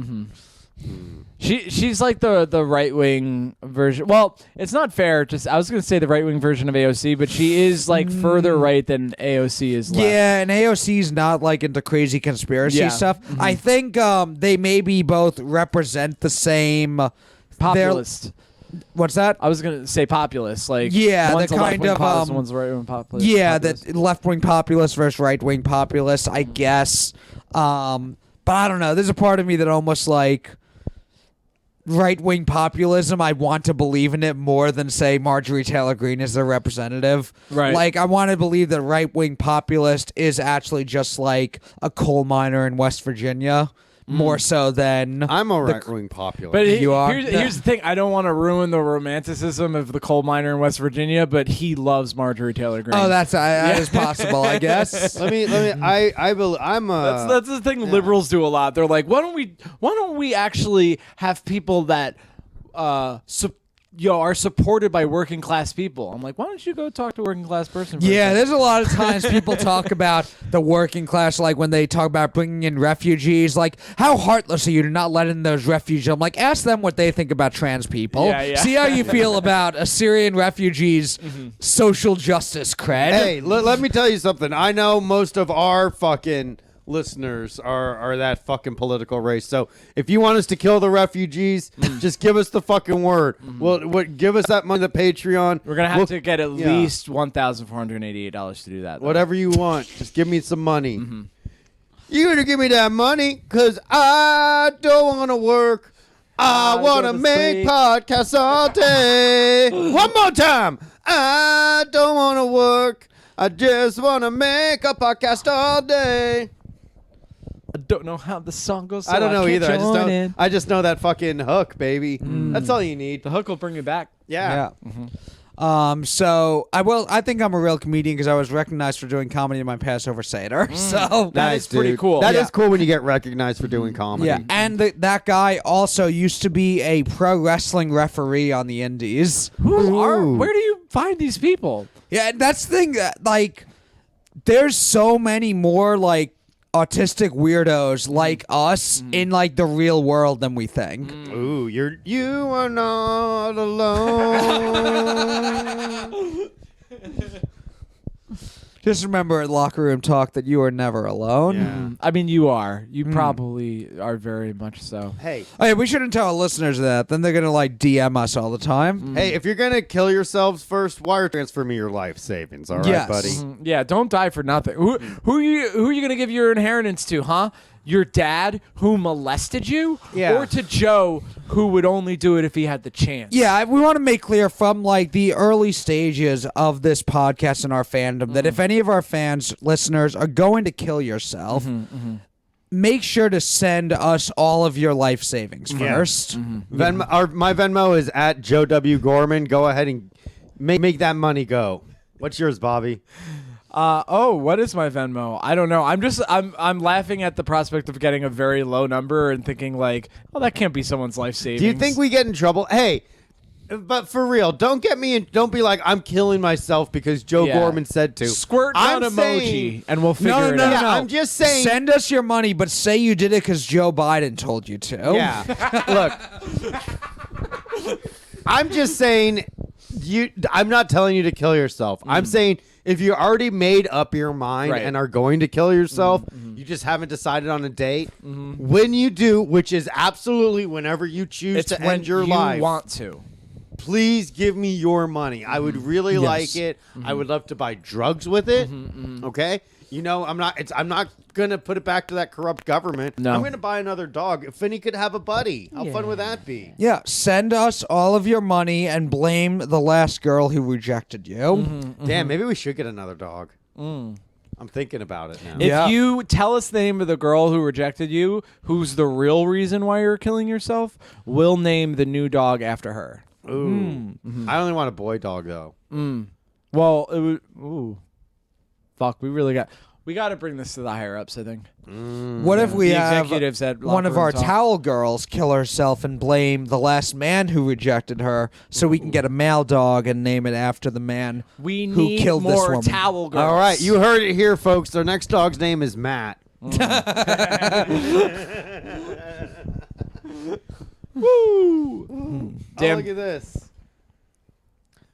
Speaker 1: She's like the right wing version. Well, it's not fair. I was going to say the right wing version of AOC, but she is like further right than AOC is left.
Speaker 3: Yeah, and AOC's not like into crazy conspiracy stuff. I think they maybe both represent the same
Speaker 1: Populist.
Speaker 3: What's that?
Speaker 1: I was going to say populist. Like,
Speaker 3: Yeah,
Speaker 1: one's
Speaker 3: the
Speaker 1: a
Speaker 3: kind
Speaker 1: left-wing
Speaker 3: of,
Speaker 1: populist, one's a right-wing populist.
Speaker 3: Yeah,
Speaker 1: populist.
Speaker 3: that left-wing populist versus right-wing populist, I guess. But I don't know. There's a part of me that almost like right-wing populism, I want to believe in it more than, say, Marjorie Taylor Greene is their representative.
Speaker 1: Right.
Speaker 3: Like, I want to believe that right-wing populist is actually just like a coal miner in West Virginia. More so than
Speaker 2: I'm a right-wing populist.
Speaker 1: But
Speaker 3: You are?
Speaker 1: Here's the thing. I don't want to ruin the romanticism of the coal miner in West Virginia, but he loves Marjorie Taylor Greene.
Speaker 3: Oh, that is possible, I guess.
Speaker 2: let me. I believe I'm a.
Speaker 1: That's the thing liberals do a lot. They're like, why don't we actually have people that are supported by working class people? I'm like, why don't you go talk to a working class person?
Speaker 3: Yeah, there's a lot of times people talk about the working class, like when they talk about bringing in refugees, like, how heartless are you to not let in those refugees? I'm like, ask them what they think about trans people.
Speaker 1: Yeah.
Speaker 3: See how you feel about Assyrian refugees' social justice cred.
Speaker 2: Hey, let me tell you something. I know most of our fucking listeners are that fucking political race. So if you want us to kill the refugees, just give us the fucking word. Well, give us that money, the Patreon.
Speaker 1: We're gonna have to get at least $1,488 to do that. Though.
Speaker 2: Whatever you want. Just give me some money. You gonna give me that money? Cause I don't wanna work. I wanna
Speaker 1: go to
Speaker 2: make
Speaker 1: sleep.
Speaker 2: podcasts all day. One more time. I don't wanna work. I just wanna make a podcast all day.
Speaker 1: I don't know how the song goes. So
Speaker 2: I don't know
Speaker 1: can't
Speaker 2: either.
Speaker 1: join in.
Speaker 2: I just know that fucking hook, baby. That's all you need.
Speaker 1: The hook will bring you back.
Speaker 2: Yeah.
Speaker 3: So I think I'm a real comedian because I was recognized for doing comedy in my Passover Seder. So
Speaker 1: That is pretty cool.
Speaker 2: That is
Speaker 3: Yeah.
Speaker 2: cool when you get recognized for doing comedy.
Speaker 3: yeah, and that guy also used to be a pro wrestling referee on the Indies.
Speaker 1: Where do you find these people?
Speaker 3: Yeah, and that's the thing. Like, there's so many more like autistic weirdos like us in like the real world than we think.
Speaker 2: Ooh, you are not alone.
Speaker 3: Just remember at locker room talk that you are never alone.
Speaker 2: Yeah.
Speaker 1: I mean, you are. You probably are very much so.
Speaker 2: Hey,
Speaker 3: Oh, yeah, we shouldn't tell our listeners that. Then they're gonna like DM us all the time.
Speaker 2: hey, if you're gonna kill yourselves first, wire transfer me your life savings. All right,
Speaker 3: Yes.
Speaker 2: buddy.
Speaker 1: Yeah, don't die for nothing. Who are you gonna give your inheritance to, huh? Your dad who molested you?
Speaker 2: Yeah.
Speaker 1: Or to Joe who would only do it if he had the chance?
Speaker 3: Yeah, we want to make clear from like the early stages of this podcast and our fandom that if any of our fans, listeners, are going to kill yourself, make sure to send us all of your life savings first.
Speaker 2: My Venmo is at Joe W. Gorman. Go ahead and make that money go. What's yours, Bobby?
Speaker 1: What is my Venmo? I don't know. I'm laughing at the prospect of getting a very low number and thinking like, oh, that can't be someone's life savings.
Speaker 2: Do you think we get in trouble? Hey, but for real, don't get me in. Don't be like, I'm killing myself because Joe
Speaker 1: Yeah.
Speaker 2: Gorman said to.
Speaker 1: squirt
Speaker 2: I'm
Speaker 1: on emoji
Speaker 2: saying-
Speaker 1: and we'll figure it
Speaker 3: no,
Speaker 1: out?
Speaker 3: no,
Speaker 2: Yeah,
Speaker 3: no.
Speaker 2: I'm just saying.
Speaker 3: Send us your money, but say you did it because Joe Biden told you to.
Speaker 2: Yeah. Look, I'm just saying. I'm not telling you to kill yourself. I'm saying if you already made up your mind
Speaker 1: Right.
Speaker 2: and are going to kill yourself, you just haven't decided on a date. When you do, which is absolutely whenever you choose
Speaker 1: It's
Speaker 2: to
Speaker 1: when
Speaker 2: end your
Speaker 1: you
Speaker 2: life,
Speaker 1: want to.
Speaker 2: please give me your money. I would really like it. I would love to buy drugs with it. Okay. You know, I'm not gonna put it back to that corrupt government.
Speaker 1: No.
Speaker 2: I'm gonna buy another dog. If Finney could have a buddy, how fun would that be?
Speaker 3: Yeah, send us all of your money and blame the last girl who rejected you.
Speaker 2: Damn, maybe we should get another dog. I'm thinking about it now.
Speaker 1: If
Speaker 3: Yeah.
Speaker 1: you tell us the name of the girl who rejected you, who's the real reason why you're killing yourself, we'll name the new dog after her.
Speaker 2: Ooh. I only want a boy dog though.
Speaker 1: Well, it would. Ooh. Fuck, we got to bring this to the higher ups, I think.
Speaker 3: What if we
Speaker 1: The
Speaker 3: have
Speaker 1: executives at
Speaker 3: one of
Speaker 1: Locker Room
Speaker 3: our
Speaker 1: Talk.
Speaker 3: towel girls kill herself and blame the last man who rejected her so we can get a male dog and name it after the man
Speaker 1: We
Speaker 3: who
Speaker 1: need
Speaker 3: killed this
Speaker 1: more
Speaker 3: woman?
Speaker 1: towel girls.
Speaker 2: All right, you heard it here, folks. Their next dog's name is Matt.
Speaker 1: Woo!
Speaker 2: Oh, look at this.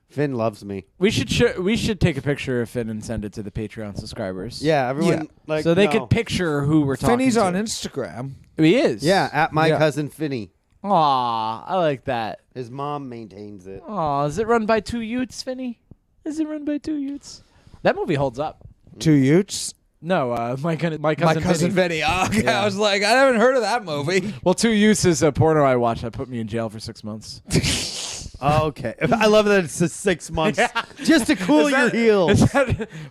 Speaker 2: Finn loves me.
Speaker 1: We should take a picture of Finn and send it to the Patreon subscribers.
Speaker 2: Yeah, everyone.
Speaker 3: Yeah.
Speaker 2: Like,
Speaker 1: So they
Speaker 2: no.
Speaker 1: could picture who we're talking
Speaker 3: Finney's
Speaker 1: to.
Speaker 3: on Instagram.
Speaker 1: He is.
Speaker 2: Yeah, at my
Speaker 3: Yeah.
Speaker 2: cousin Finney.
Speaker 1: Aw, I like that.
Speaker 2: His mom maintains it.
Speaker 1: Aw, is it run by two Utes, Finney? Is it run by two Utes? That movie holds up.
Speaker 3: 2 Utes.
Speaker 1: No, my cousin
Speaker 3: My cousin
Speaker 1: Vinny.
Speaker 3: Vinny. Oh, okay.
Speaker 1: Yeah.
Speaker 3: I was like, I haven't heard of that movie.
Speaker 1: Well, Two Utes is a porno I watched that put me in jail for 6 months.
Speaker 2: Okay, I love that it's 6 months just to cool your heels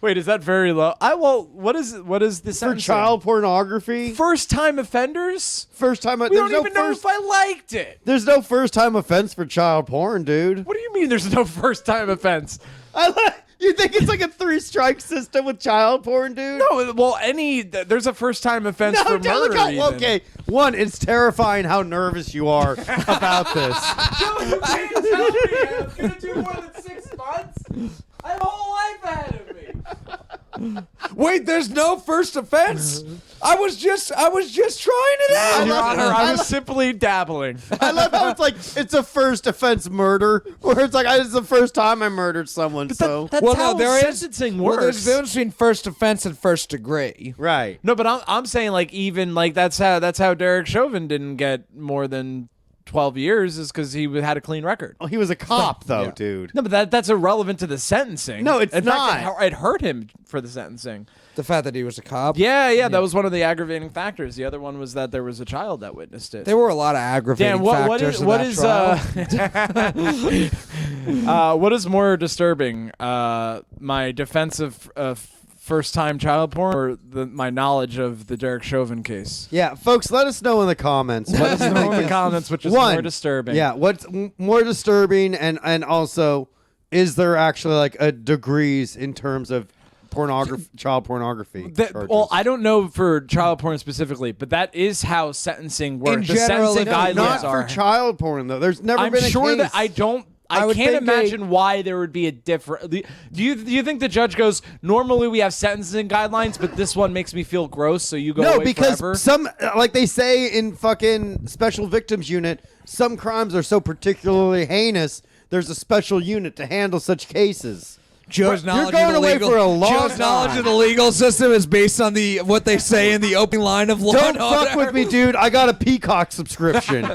Speaker 1: Wait, is that very low? What is the
Speaker 2: for
Speaker 1: sentence?
Speaker 2: child pornography.
Speaker 1: First time offenders?
Speaker 2: First time.
Speaker 1: We
Speaker 2: There's
Speaker 1: don't
Speaker 2: no
Speaker 1: even know
Speaker 2: first.
Speaker 1: if I liked it.
Speaker 2: There's no first time offense for child porn, dude.
Speaker 1: What do you mean there's no first time offense?
Speaker 2: You think it's like a 3-strike system with child porn, dude?
Speaker 1: No, well, there's a first time offense for
Speaker 2: don't
Speaker 1: murder.
Speaker 2: look how,
Speaker 1: even.
Speaker 2: okay. One, it's terrifying how nervous you are about this.
Speaker 1: Joe, you can't tell me I'm gonna do more than 6 months. I have a whole life ahead of me.
Speaker 3: Wait, there's no first offense? I was just trying it out.
Speaker 1: Your
Speaker 2: love
Speaker 1: Honor,
Speaker 2: it.
Speaker 1: I was simply dabbling.
Speaker 2: I love how it's like it's a first offense murder, where it's like it's the first time I murdered someone. So
Speaker 1: That's
Speaker 3: Well,
Speaker 1: how
Speaker 3: no, there is.
Speaker 1: sentencing
Speaker 3: Well,
Speaker 1: works.
Speaker 3: there's a difference between first offense and first degree.
Speaker 2: right.
Speaker 1: No, but I'm saying like even like that's how Derek Chauvin didn't get more than 12 years is because he had a clean record.
Speaker 2: Oh, he was a cop though,
Speaker 3: Yeah.
Speaker 2: dude.
Speaker 1: No, but that's irrelevant to the sentencing.
Speaker 2: No, it's
Speaker 1: In
Speaker 2: not.
Speaker 1: fact, it hurt him for the sentencing.
Speaker 3: The fact that he was a cop.
Speaker 1: Yeah, that was one of the aggravating factors. The other one was that there was a child that witnessed it.
Speaker 3: There were a lot of aggravating factors in that trial.
Speaker 1: What is more disturbing? My defense of first-time child porn, or my knowledge of the Derek Chauvin case?
Speaker 2: Yeah, folks, let us know in the comments. Let us know
Speaker 1: In the comments, which is
Speaker 2: One,
Speaker 1: more disturbing.
Speaker 2: Yeah, what's more disturbing, and also, is there actually like a degrees in terms of pornography, child pornography?
Speaker 1: Well, I don't know for child porn specifically, but that is how sentencing works.
Speaker 3: In
Speaker 1: the
Speaker 3: general,
Speaker 1: sentencing guidelines
Speaker 2: not
Speaker 1: are.
Speaker 2: for child porn though. There's never
Speaker 1: I'm
Speaker 2: been a
Speaker 1: sure
Speaker 2: case.
Speaker 1: that I
Speaker 3: would
Speaker 1: can't
Speaker 3: think
Speaker 1: imagine why there would be a different. Do you think the judge goes, normally we have sentencing guidelines, but this one makes me feel gross, so you go
Speaker 2: No,
Speaker 1: away
Speaker 2: because
Speaker 1: forever?
Speaker 2: some, like they say in fucking Special Victims Unit, some crimes are so particularly heinous. There's a special unit to handle such cases.
Speaker 3: Joe's
Speaker 2: You're
Speaker 3: knowledge
Speaker 2: going
Speaker 3: of the
Speaker 2: away
Speaker 3: legal,
Speaker 2: for a long
Speaker 3: Joe's knowledge
Speaker 2: time.
Speaker 3: of the legal system is based on what they say in the opening line of Law
Speaker 2: Don't
Speaker 3: and Order.
Speaker 2: fuck with me, dude. I got a Peacock subscription.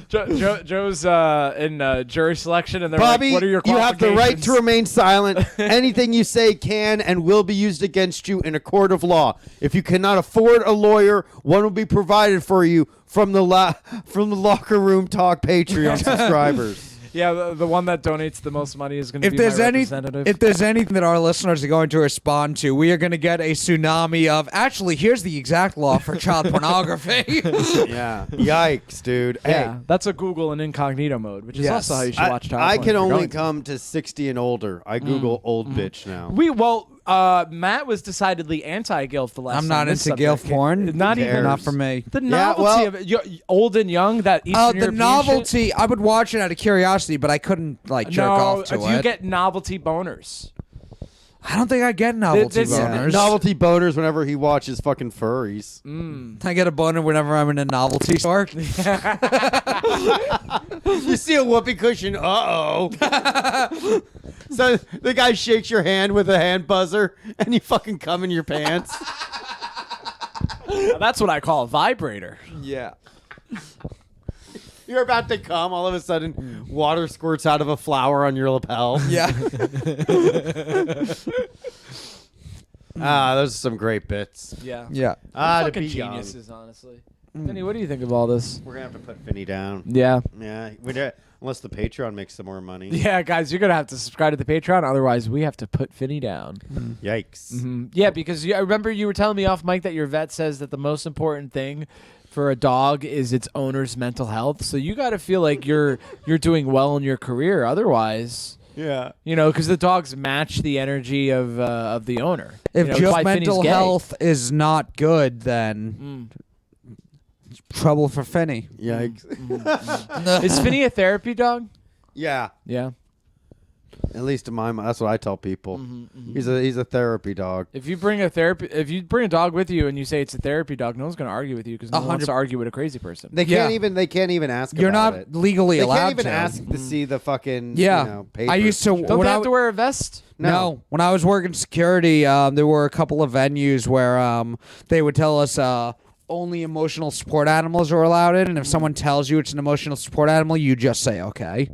Speaker 1: Joe's in jury selection, and they're
Speaker 2: Bobby,
Speaker 1: like, "What are your
Speaker 2: you have the right to
Speaker 1: qualifications?"
Speaker 2: remain silent. Anything you say can and will be used against you in a court of law. If you cannot afford a lawyer, one will be provided for you from the Locker Room Talk Patreon subscribers.
Speaker 1: Yeah, the one that donates the most money is going to
Speaker 3: If
Speaker 1: be
Speaker 3: there's
Speaker 1: my
Speaker 3: any,
Speaker 1: representative.
Speaker 3: if there's anything that our listeners are going to respond to, we are going to get a tsunami of. Actually, here's the exact law for child pornography.
Speaker 2: Yeah. Yikes, dude.
Speaker 1: yeah,
Speaker 2: Hey,
Speaker 1: that's a Google in incognito mode, which is
Speaker 3: Yes.
Speaker 1: also how you should watch child
Speaker 2: I
Speaker 1: porn
Speaker 2: can
Speaker 1: if you're
Speaker 2: only
Speaker 1: going to.
Speaker 2: come to 60 and older. I Google old bitch now.
Speaker 1: Matt was decidedly anti-gilf the last
Speaker 3: I'm
Speaker 1: time
Speaker 3: not
Speaker 1: this
Speaker 3: into
Speaker 1: subject
Speaker 3: gilf porn.
Speaker 1: came. Not
Speaker 2: Who
Speaker 1: even
Speaker 2: cares?
Speaker 3: Not for me.
Speaker 1: the
Speaker 2: Yeah,
Speaker 1: novelty
Speaker 2: well-
Speaker 1: of it. Old and young, that Eastern
Speaker 3: The
Speaker 1: European
Speaker 3: novelty.
Speaker 1: shit.
Speaker 3: I would watch it out of curiosity, but I couldn't jerk off to
Speaker 1: do
Speaker 3: it.
Speaker 1: you get novelty boners?
Speaker 3: I don't think I get novelty
Speaker 1: This-
Speaker 3: boners.
Speaker 2: Novelty boners whenever he watches fucking furries.
Speaker 3: I get a boner whenever I'm in a novelty store.
Speaker 2: You see a whoopee cushion, uh-oh. So the guy shakes your hand with a hand buzzer, and you fucking come in your pants.
Speaker 1: Now, that's what I call a vibrator.
Speaker 3: Yeah.
Speaker 2: You're about to come, all of a sudden, water squirts out of a flower on your lapel.
Speaker 3: Yeah.
Speaker 2: Those are some great bits.
Speaker 1: Yeah.
Speaker 3: Yeah.
Speaker 2: To
Speaker 1: Fucking
Speaker 2: be young.
Speaker 1: geniuses, honestly. Vinny, what do you think of all this?
Speaker 2: We're going to have to put Finny down.
Speaker 1: Yeah.
Speaker 2: Yeah, unless the Patreon makes some more money.
Speaker 1: Yeah, guys, you're going to have to subscribe to the Patreon. Otherwise, we have to put Finny down.
Speaker 2: Yikes.
Speaker 1: Yeah, because I remember you were telling me off mic that your vet says that the most important thing for a dog is its owner's mental health. So you got to feel like you're doing well in your career. Otherwise,
Speaker 2: Yeah.
Speaker 1: because the dogs match the energy of the owner.
Speaker 3: If
Speaker 1: that's
Speaker 3: just
Speaker 1: why Finny's
Speaker 3: mental
Speaker 1: gay.
Speaker 3: health is not good, then trouble for Finny.
Speaker 2: Yikes.
Speaker 1: Is Finny a therapy dog?
Speaker 2: Yeah.
Speaker 1: Yeah.
Speaker 2: At least in my mind, that's what I tell people. He's a therapy dog.
Speaker 1: If you bring a dog with you and you say it's a therapy dog, no one's going to argue with you because no one wants to argue with a crazy person.
Speaker 2: They
Speaker 3: Yeah.
Speaker 2: can't even ask.
Speaker 3: You're
Speaker 2: about
Speaker 3: not
Speaker 2: it.
Speaker 3: legally
Speaker 2: They
Speaker 3: allowed
Speaker 2: can't even
Speaker 3: to.
Speaker 2: ask to see the fucking papers.
Speaker 3: I used to.
Speaker 2: and shit.
Speaker 1: Don't
Speaker 3: when
Speaker 1: they
Speaker 3: I
Speaker 1: have to wear a vest?
Speaker 3: No. When I was working security, there were a couple of venues where they would tell us only emotional support animals are allowed in, and if someone tells you it's an emotional support animal, you just say okay.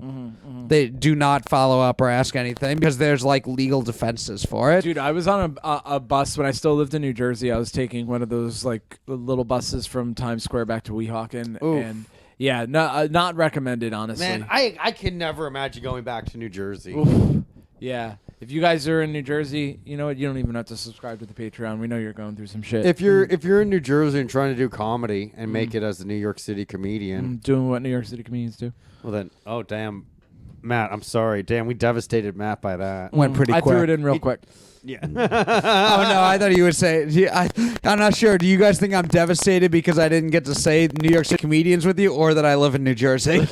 Speaker 3: They do not follow up or ask anything because there's like legal defenses for it.
Speaker 1: Dude, I was on a bus when I still lived in New Jersey. I was taking one of those like little buses from Times Square back to Weehawken,
Speaker 2: Oof.
Speaker 1: and yeah, not recommended, honestly.
Speaker 2: Man, I can never imagine going back to New Jersey.
Speaker 1: Oof. Yeah. If you guys are in New Jersey, you know what? You don't even have to subscribe to the Patreon. We know you're going through some shit.
Speaker 2: If you're in New Jersey and trying to do comedy and make it as a New York City comedian,
Speaker 1: doing what New York City comedians do.
Speaker 2: well then, oh damn, Matt, I'm sorry, damn, we devastated Matt by that.
Speaker 3: Went pretty
Speaker 1: I
Speaker 3: quick.
Speaker 1: threw it in real quick.
Speaker 2: Yeah.
Speaker 3: Oh no, I thought you would say. I'm not sure. Do you guys think I'm devastated because I didn't get to say New York City comedians with you, or that I live in New Jersey?
Speaker 2: It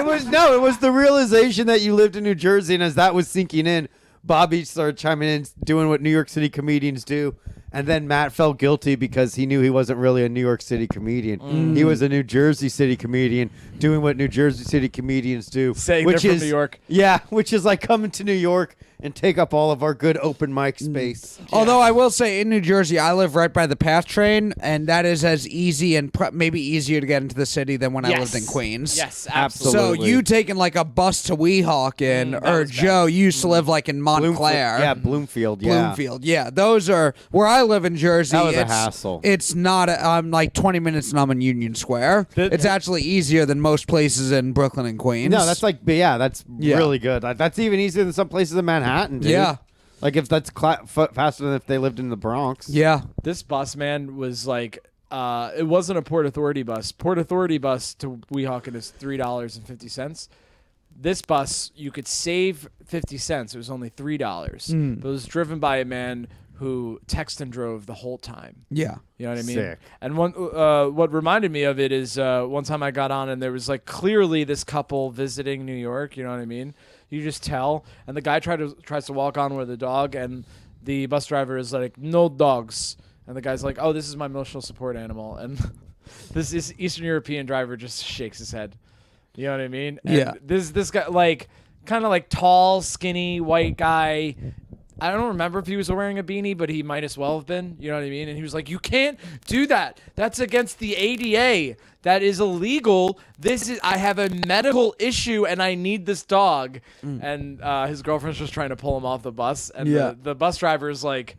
Speaker 2: was it was the realization that you lived in New Jersey, and as that was sinking in, Bobby started chiming in, doing what New York City comedians do, and then Matt felt guilty because he knew he wasn't really a New York City comedian. He was a New Jersey City comedian doing what New Jersey City comedians do,
Speaker 1: Saying
Speaker 2: which
Speaker 1: they're from
Speaker 2: is
Speaker 1: New York.
Speaker 2: Yeah, which is like coming to New York and take up all of our good open mic space.
Speaker 3: Although I will say, in New Jersey, I live right by the PATH train, and that is as easy and maybe easier to get into the city than when I lived in Queens.
Speaker 1: Yes,
Speaker 2: Absolutely.
Speaker 3: So you taking like a bus to Weehawken, or
Speaker 1: was
Speaker 3: Joe, you used to live like in Montclair.
Speaker 2: Yeah, Bloomfield. Yeah.
Speaker 3: Bloomfield, yeah. Those are where I live in Jersey.
Speaker 2: That was a
Speaker 3: it's,
Speaker 2: hassle.
Speaker 3: It's not. I'm like 20 minutes and I'm in Union Square. It's actually easier than most places in Brooklyn and Queens.
Speaker 2: No, that's like, that's really good. That's even easier than some places in Manhattan, dude.
Speaker 3: Yeah.
Speaker 2: Like if that's faster than if they lived in the Bronx.
Speaker 3: Yeah.
Speaker 1: This bus, man, was like, it wasn't a Port Authority bus. Port Authority bus to Weehawken is $3.50. This bus, you could save 50 cents. It was only $3. But it was driven by a man who texted and drove the whole time.
Speaker 3: Yeah.
Speaker 1: You know what I mean?
Speaker 2: Sick.
Speaker 1: And what reminded me of it is one time I got on and there was like clearly this couple visiting New York. You know what I mean? You just tell. And the guy tries to walk on with a dog, and the bus driver is like, "No dogs." And the guy's like, "Oh, this is my emotional support animal." And this Eastern European driver just shakes his head. You know what I mean? And
Speaker 3: Yeah.
Speaker 1: This guy, like, kind of like tall, skinny, white guy. I don't remember if he was wearing a beanie, but he might as well have been. You know what I mean? And he was like, "You can't do that. That's against the ADA. That is illegal. I have a medical issue, and I need this dog." And his girlfriend's just trying to pull him off the bus. And the bus driver is like,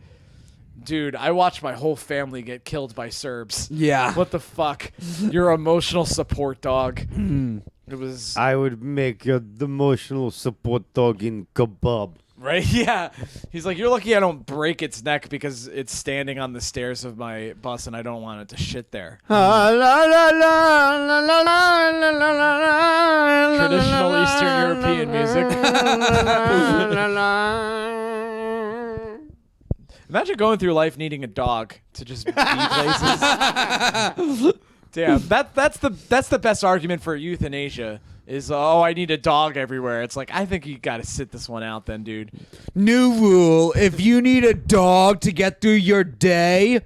Speaker 1: "Dude, I watched my whole family get killed by Serbs.
Speaker 3: Yeah.
Speaker 1: What the fuck? Your emotional support dog." It was...
Speaker 2: I would make the emotional support dog in kebab.
Speaker 1: Right? Yeah. He's like, "You're lucky I don't break its neck because it's standing on the stairs of my bus and I don't want it to shit there." Traditional Eastern European music. Imagine going through life needing a dog to just be places. Damn, that's the best argument for euthanasia. Is, "Oh, I need a dog everywhere." It's like, I think you got to sit this one out then, dude.
Speaker 3: New rule: if you need a dog to get through your day,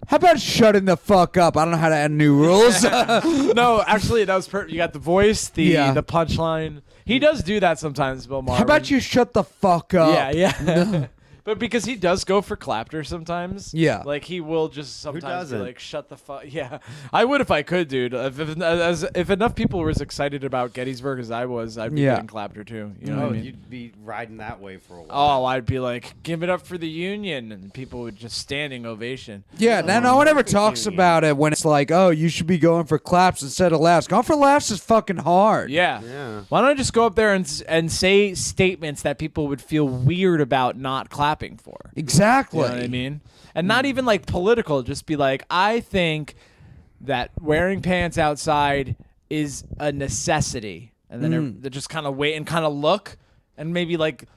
Speaker 3: how about shutting the fuck up? I don't know how to add new rules.
Speaker 1: No, actually, that was perfect. You got the voice, the punchline. He does do that sometimes, Bill Maher.
Speaker 3: How about you shut the fuck up?
Speaker 1: Yeah. But because he does go for clapter sometimes.
Speaker 3: Yeah.
Speaker 1: Like, he will just sometimes be
Speaker 2: doesn't?
Speaker 1: like, "Shut the fuck." Yeah. I would if I could, dude. If enough people were as excited about Gettysburg as I was, I'd be getting clapter too. You know what I mean?
Speaker 2: You'd be riding that way for a while.
Speaker 1: Oh, I'd be like, "Give it up for the Union." And people would just standing ovation.
Speaker 3: Yeah, no one ever talks about it when it's like, "Oh, you should be going for claps instead of laughs." Going for laughs is fucking hard.
Speaker 1: Yeah.
Speaker 2: Yeah.
Speaker 1: Why don't I just go up there and say statements that people would feel weird about not clapping for?
Speaker 3: Exactly.
Speaker 1: You know what I mean? And not even like political, just be like, "I think that wearing pants outside is a necessity." And then they just kind of wait and kind of look and maybe like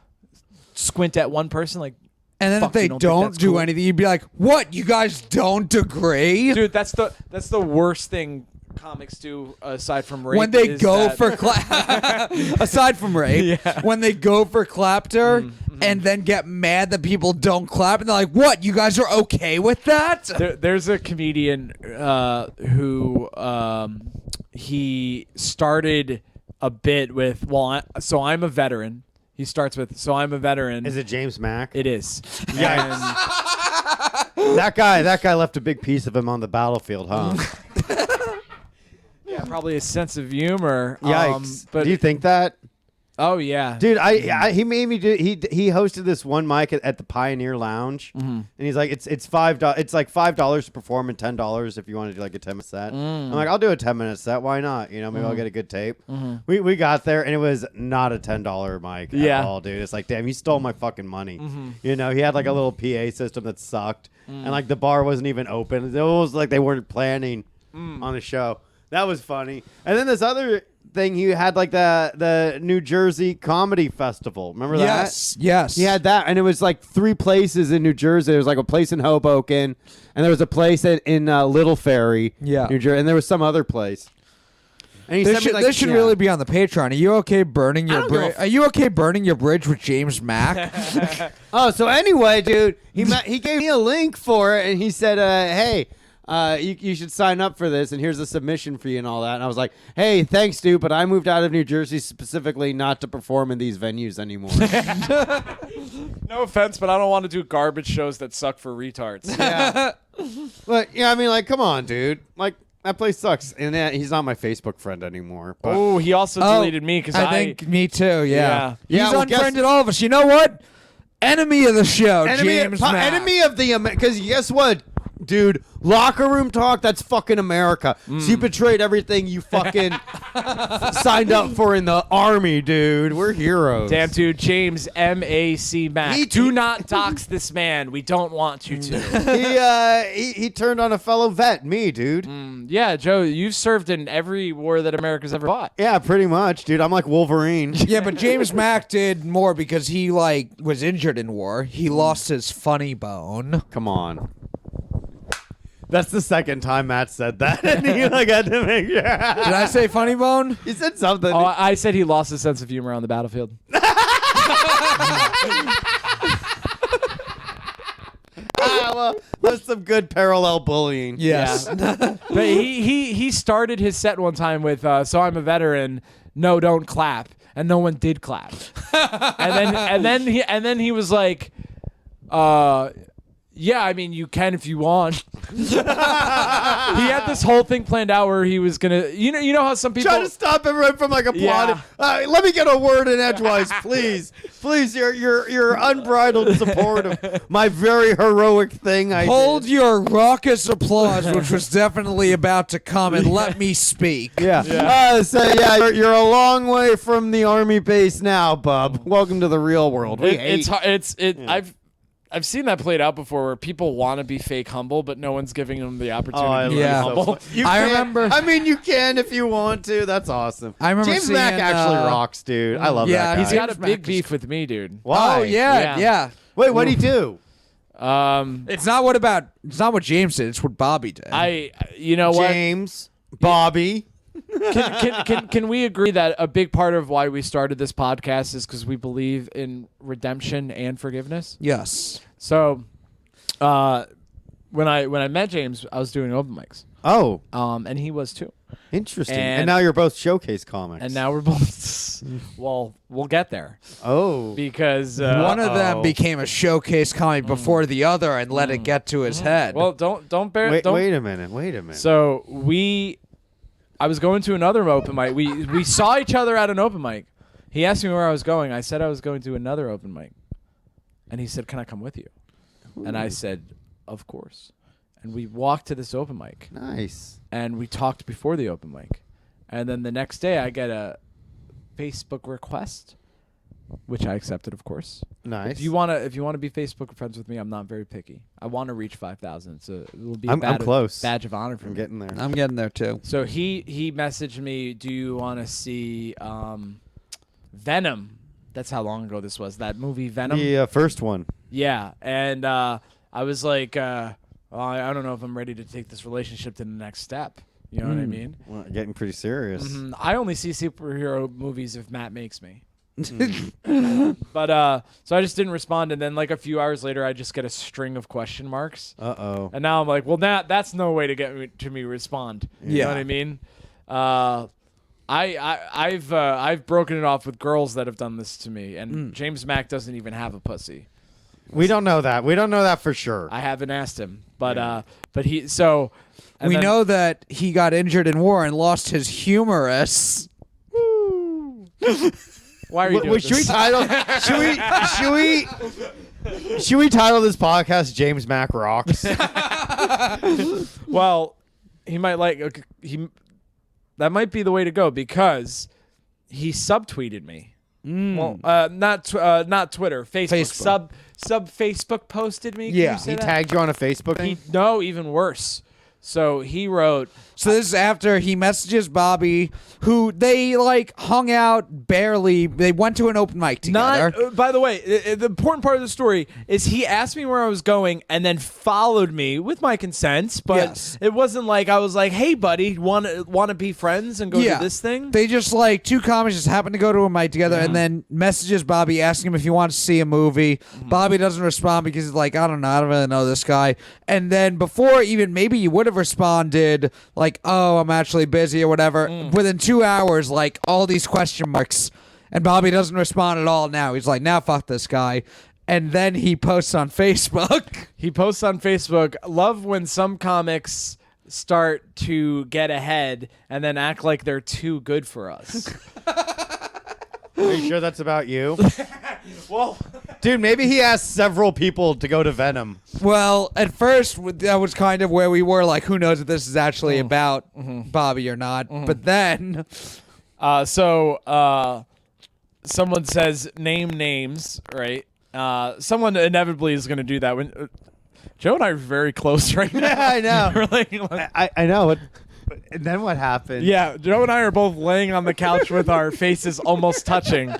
Speaker 1: squint at one person like,
Speaker 3: And then
Speaker 1: "Fuck,
Speaker 3: if they
Speaker 1: you don't think
Speaker 3: don't
Speaker 1: that's
Speaker 3: do
Speaker 1: cool?"
Speaker 3: anything, you'd be like, "What? You guys don't agree?"
Speaker 1: Dude, that's the worst thing comics do aside from rape.
Speaker 3: When they
Speaker 1: is
Speaker 3: go
Speaker 1: that-
Speaker 3: for aside from rape, when they go for clapter and then get mad that people don't clap, and they're like, "What? You guys are okay with that?"
Speaker 1: There's a comedian who he started a bit with, "So I'm a veteran." He starts with, "So I'm a veteran."
Speaker 2: Is it James Mack?
Speaker 1: It is.
Speaker 2: Yikes. That guy left a big piece of him on the battlefield, huh?
Speaker 1: Yeah, probably a sense of humor.
Speaker 2: Yikes.
Speaker 1: But
Speaker 2: do you think that?
Speaker 1: Oh yeah,
Speaker 2: Dude, he made me do. He hosted this one mic at the Pioneer Lounge, and he's like, it's $5. It's like $5 to perform and $10 if you want to do like a 10-minute set. I'm like, I'll do a 10-minute set. Why not? You know, maybe I'll get a good tape. We got there and it was not a $10 mic at all, dude. It's like, damn, you stole my fucking money. You know, he had like a little PA system that sucked, and like the bar wasn't even open. It was like they weren't planning on the show. That was funny. And then this other thing, he had like the New Jersey Comedy Festival. Remember that?
Speaker 3: Yes.
Speaker 2: He had that, and it was like 3 places in New Jersey. There was like a place in Hoboken, and there was a place in Little Ferry, New Jersey, and there was some other place. And he
Speaker 3: This
Speaker 2: sent me,
Speaker 3: should,
Speaker 2: like,
Speaker 3: this should really be on the Patreon. Are you okay burning your
Speaker 2: don't give a
Speaker 3: bridge? Are you okay burning your bridge with James Mack?
Speaker 2: Oh, so anyway, dude, he gave me a link for it, and he said, "Hey, you should sign up for this, and here's a submission for you and all that. And I was like, hey, thanks, dude, but I moved out of New Jersey specifically not to perform in these venues anymore.
Speaker 1: No offense, but I don't want to do garbage shows that suck for retards.
Speaker 2: Yeah. But, yeah, I mean, like, come on, dude. Like, that place sucks. And he's not my Facebook friend anymore. But
Speaker 1: Oh, he also deleted me because
Speaker 3: I think me too. Yeah.
Speaker 2: Yeah,
Speaker 3: He's
Speaker 2: well, guess-
Speaker 3: unfriended all of us. You know what? Enemy of the show, James Mack.
Speaker 2: enemy of the because guess what, dude? Locker room talk. That's fucking America. So you betrayed everything you fucking signed up for in the army, dude. We're heroes.
Speaker 1: Damn, dude, James M.A.C. Mack. Do not dox this man. We don't want you to.
Speaker 2: He turned on a fellow vet, me, dude.
Speaker 1: Yeah, Joe, you've served in every war that America's ever fought.
Speaker 2: Yeah, pretty much, dude. I'm like Wolverine.
Speaker 3: Yeah, but James Mack did more because he was injured in war. He lost his funny bone.
Speaker 2: Come on. That's the second time Matt said that, and he had to make sure.
Speaker 3: Did I say funny bone?
Speaker 2: He said something.
Speaker 1: Oh, I said he lost his sense of humor on the battlefield.
Speaker 2: Well, that's some good parallel bullying.
Speaker 3: Yes.
Speaker 1: But he started his set one time with "So I'm a veteran. No, don't clap," and no one did clap. and then he was like, "Yeah, I mean you can if you want." He had this whole thing planned out where he was gonna, you know how some people
Speaker 2: Try to stop everyone from like applauding.
Speaker 1: Yeah.
Speaker 2: Let me get a word in edgewise, please. Please, your unbridled support of my very heroic thing.
Speaker 3: Hold
Speaker 2: did.
Speaker 3: your raucous applause, which was definitely about to come, and let me speak.
Speaker 2: Yeah. You're a long way from the army base now, bub. Welcome to the real world.
Speaker 1: I've seen that played out before where people want to be fake humble, but no one's giving them the opportunity
Speaker 2: I
Speaker 1: to be
Speaker 3: Yeah.
Speaker 1: humble.
Speaker 3: I remember-
Speaker 2: I mean, you can if you want to. That's awesome.
Speaker 3: I remember
Speaker 2: James Mack
Speaker 3: seeing,
Speaker 2: actually rocks, dude. I love
Speaker 3: yeah,
Speaker 2: that guy.
Speaker 1: He's got a
Speaker 3: James
Speaker 1: big
Speaker 3: Mack is
Speaker 1: beef with me, dude.
Speaker 2: Why?
Speaker 3: Oh yeah,
Speaker 1: Yeah.
Speaker 3: yeah.
Speaker 2: Wait, what'd he do?
Speaker 3: It's not what James did. It's what Bobby did.
Speaker 1: You know what?
Speaker 2: James, Bobby.
Speaker 1: Can we agree that a big part of why we started this podcast is because we believe in redemption and forgiveness?
Speaker 3: Yes.
Speaker 1: So, when I met James, I was doing open mics,
Speaker 2: Oh,
Speaker 1: and he was too.
Speaker 2: interesting.
Speaker 1: And-
Speaker 2: And now you're both showcase comics.
Speaker 1: And now we're both. Well, we'll get there
Speaker 2: Oh.
Speaker 1: because
Speaker 3: One of them
Speaker 2: Uh-oh.
Speaker 3: became a showcase comic before the other and let it get to his head.
Speaker 1: Well, don't bear.
Speaker 2: Wait,
Speaker 1: don't,
Speaker 2: wait a minute.
Speaker 1: So I was going to another open mic. We saw each other at an open mic. He asked me where I was going. I said I was going to another open mic, and he said, "Can I come with you?" And I said, "Of course." And we walked to this open mic,
Speaker 2: Nice.
Speaker 1: and we talked before the open mic, and then the next day I get a Facebook request, which I accepted, of course.
Speaker 2: Nice.
Speaker 1: If you wanna be Facebook friends with me, I'm not very picky. I want to reach 5,000, so it will be a
Speaker 2: I'm close.
Speaker 1: badge of honor for
Speaker 2: I'm
Speaker 1: me.
Speaker 2: getting there.
Speaker 3: I'm getting there too.
Speaker 1: So he messaged me, "Do you want to see Venom?" That's how long ago this was. That movie Venom.
Speaker 2: The first one.
Speaker 1: Yeah, and I was like, well, I don't know if I'm ready to take this relationship to the next step. You know what I mean?
Speaker 2: Well, getting pretty serious.
Speaker 1: I only see superhero movies if Matt makes me. But so I just didn't respond, and then like a few hours later, I just get a string of question marks,
Speaker 2: Uh-oh.
Speaker 1: and now I'm like, well, that's no way to get me to respond. You know what I mean? I've broken it off with girls that have done this to me, and James Mack doesn't even have a pussy.
Speaker 2: We don't know that. We don't know that for sure.
Speaker 1: I haven't asked him, but he so. and
Speaker 3: We
Speaker 1: then-
Speaker 3: know that he got injured in war and lost his humerus.
Speaker 1: Why are you doing
Speaker 2: Should we
Speaker 1: this?
Speaker 2: title? Should we title this podcast "James Mack Rocks"?
Speaker 1: Well, he might that might be the way to go because he subtweeted me. Well, not Twitter, Facebook. Sub Facebook posted me. Can
Speaker 3: Yeah.
Speaker 1: you say
Speaker 2: He
Speaker 1: that?
Speaker 2: tagged you on a Facebook thing.
Speaker 1: No, even worse. So he wrote.
Speaker 3: So this is after he messages Bobby, who they like hung out barely. They went to an open mic together.
Speaker 1: By the way, the important part of the story is he asked me where I was going and then followed me with my consent. But
Speaker 3: Yes.
Speaker 1: it wasn't like I was like, "Hey, buddy, want to be friends and go do this thing?"
Speaker 3: They just like two comics just happened to go to a mic together and then messages Bobby asking him if he wants to see a movie. Bobby doesn't respond because he's like, I don't know, I don't really know this guy. And then before even maybe you would have have responded like, "Oh, I'm actually busy" or whatever. Within 2 hours, like all these question marks, and Bobby doesn't respond at all. Now he's like, "Now fuck this guy." And then he posts on Facebook.
Speaker 1: Love when some comics start to get ahead and then act like they're too good for us.
Speaker 2: Are you sure that's about you?
Speaker 1: Well,
Speaker 2: Dude, maybe he asked several people to go to Venom.
Speaker 3: Well, at first, that was kind of where we were like, who knows if this is actually about Bobby or not. But then,
Speaker 1: someone says name names, right? Someone inevitably is going to do that. When Joe and I are very close right now.
Speaker 2: Yeah, I know.
Speaker 1: We're like,
Speaker 2: I know. And then what happened?
Speaker 1: yeah, Joe and I are both laying on the couch with our faces almost touching.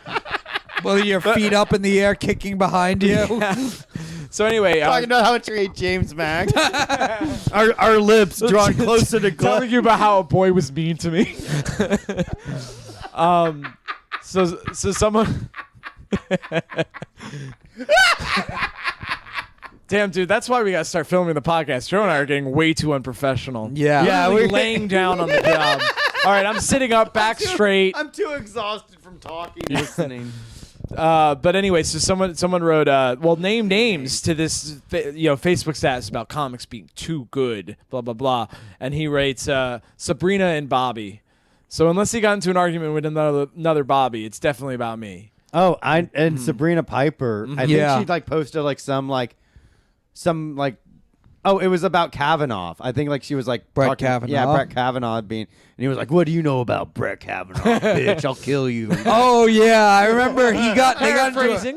Speaker 3: well, your feet up in the air, kicking behind you.
Speaker 1: So anyway,
Speaker 2: Talking about how much you hate James Mack. our lips drawn closer to
Speaker 1: telling you about how a boy was mean to me. So someone. Damn, dude, that's why we gotta start filming the podcast. Joe and I are getting way too unprofessional.
Speaker 3: Yeah.
Speaker 1: We're laying down on the job. All right, I'm sitting up, back straight.
Speaker 2: I'm too exhausted from talking, listening.
Speaker 1: But anyway, so someone wrote, well, name names to this, Facebook status about comics being too good, blah blah blah, and he writes Sabrina and Bobby. So unless he got into an argument with another Bobby, it's definitely about me.
Speaker 2: Oh, and Sabrina Piper. I think
Speaker 3: Yeah.
Speaker 2: she posted some oh, it was about Kavanaugh. I think she was
Speaker 3: Brett Kavanaugh?
Speaker 2: Yeah, Brett Kavanaugh and he was like, "What do you know about Brett Kavanaugh, bitch? I'll kill you."
Speaker 3: Oh yeah, I remember they got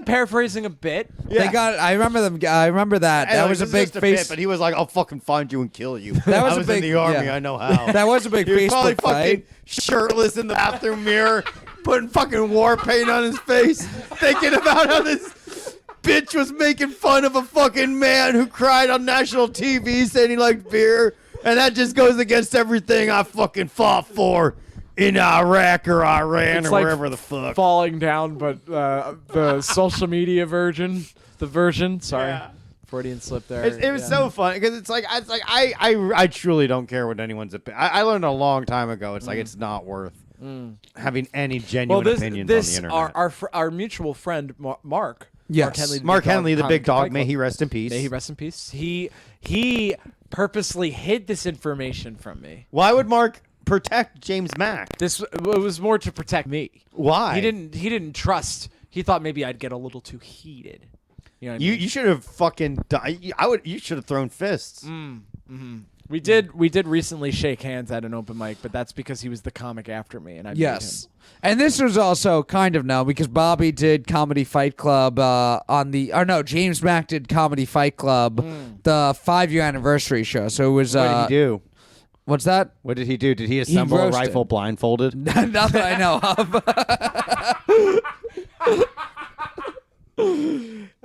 Speaker 1: Paraphrasing a bit.
Speaker 3: I remember them. I remember that. That was a big face.
Speaker 2: Bit, but he was like, "I'll fucking find you and kill you."
Speaker 3: That was
Speaker 2: I
Speaker 3: a big-
Speaker 2: in the army.
Speaker 3: yeah.
Speaker 2: I know how.
Speaker 3: That was a big
Speaker 2: He was probably
Speaker 3: Facebook
Speaker 2: fucking
Speaker 3: fight.
Speaker 2: shirtless in the bathroom mirror, putting fucking war paint on his face, thinking about how this bitch was making fun of a fucking man who cried on national TV saying he liked beer, and that just goes against everything I fucking fought for in Iraq or Iran
Speaker 1: It's
Speaker 2: or
Speaker 1: like
Speaker 2: wherever the fuck.
Speaker 1: Falling down, but the social media version, sorry.
Speaker 2: Yeah.
Speaker 1: Freudian slip there.
Speaker 2: It was so fun because it's like I truly don't care what anyone's opinion. I learned a long time ago. It's like it's not worth having any genuine opinions on the internet.
Speaker 1: Our mutual friend Mark.
Speaker 3: Yes.
Speaker 2: Mark Henley, the big dog, may
Speaker 1: Fight
Speaker 2: he
Speaker 1: Club.
Speaker 2: rest in peace.
Speaker 1: May he rest in peace. He purposely hid this information from me.
Speaker 2: Why would Mark protect James Mack?
Speaker 1: It was more to protect me.
Speaker 2: Why?
Speaker 1: He didn't trust. He thought maybe I'd get a little too heated. You know what I mean?
Speaker 2: You should have fucking died. You should have thrown fists.
Speaker 1: We did recently shake hands at an open mic, but that's because he was the comic after me, and I beat
Speaker 3: Yes.
Speaker 1: him.
Speaker 3: And this was also kind of known because Bobby did Comedy Fight Club James Mack did Comedy Fight Club, the 5-year anniversary show. So it was.
Speaker 2: What did he do?
Speaker 3: What's that?
Speaker 2: What did he do? Did he assemble a
Speaker 3: roasted.
Speaker 2: rifle blindfolded?
Speaker 3: Not that I know of.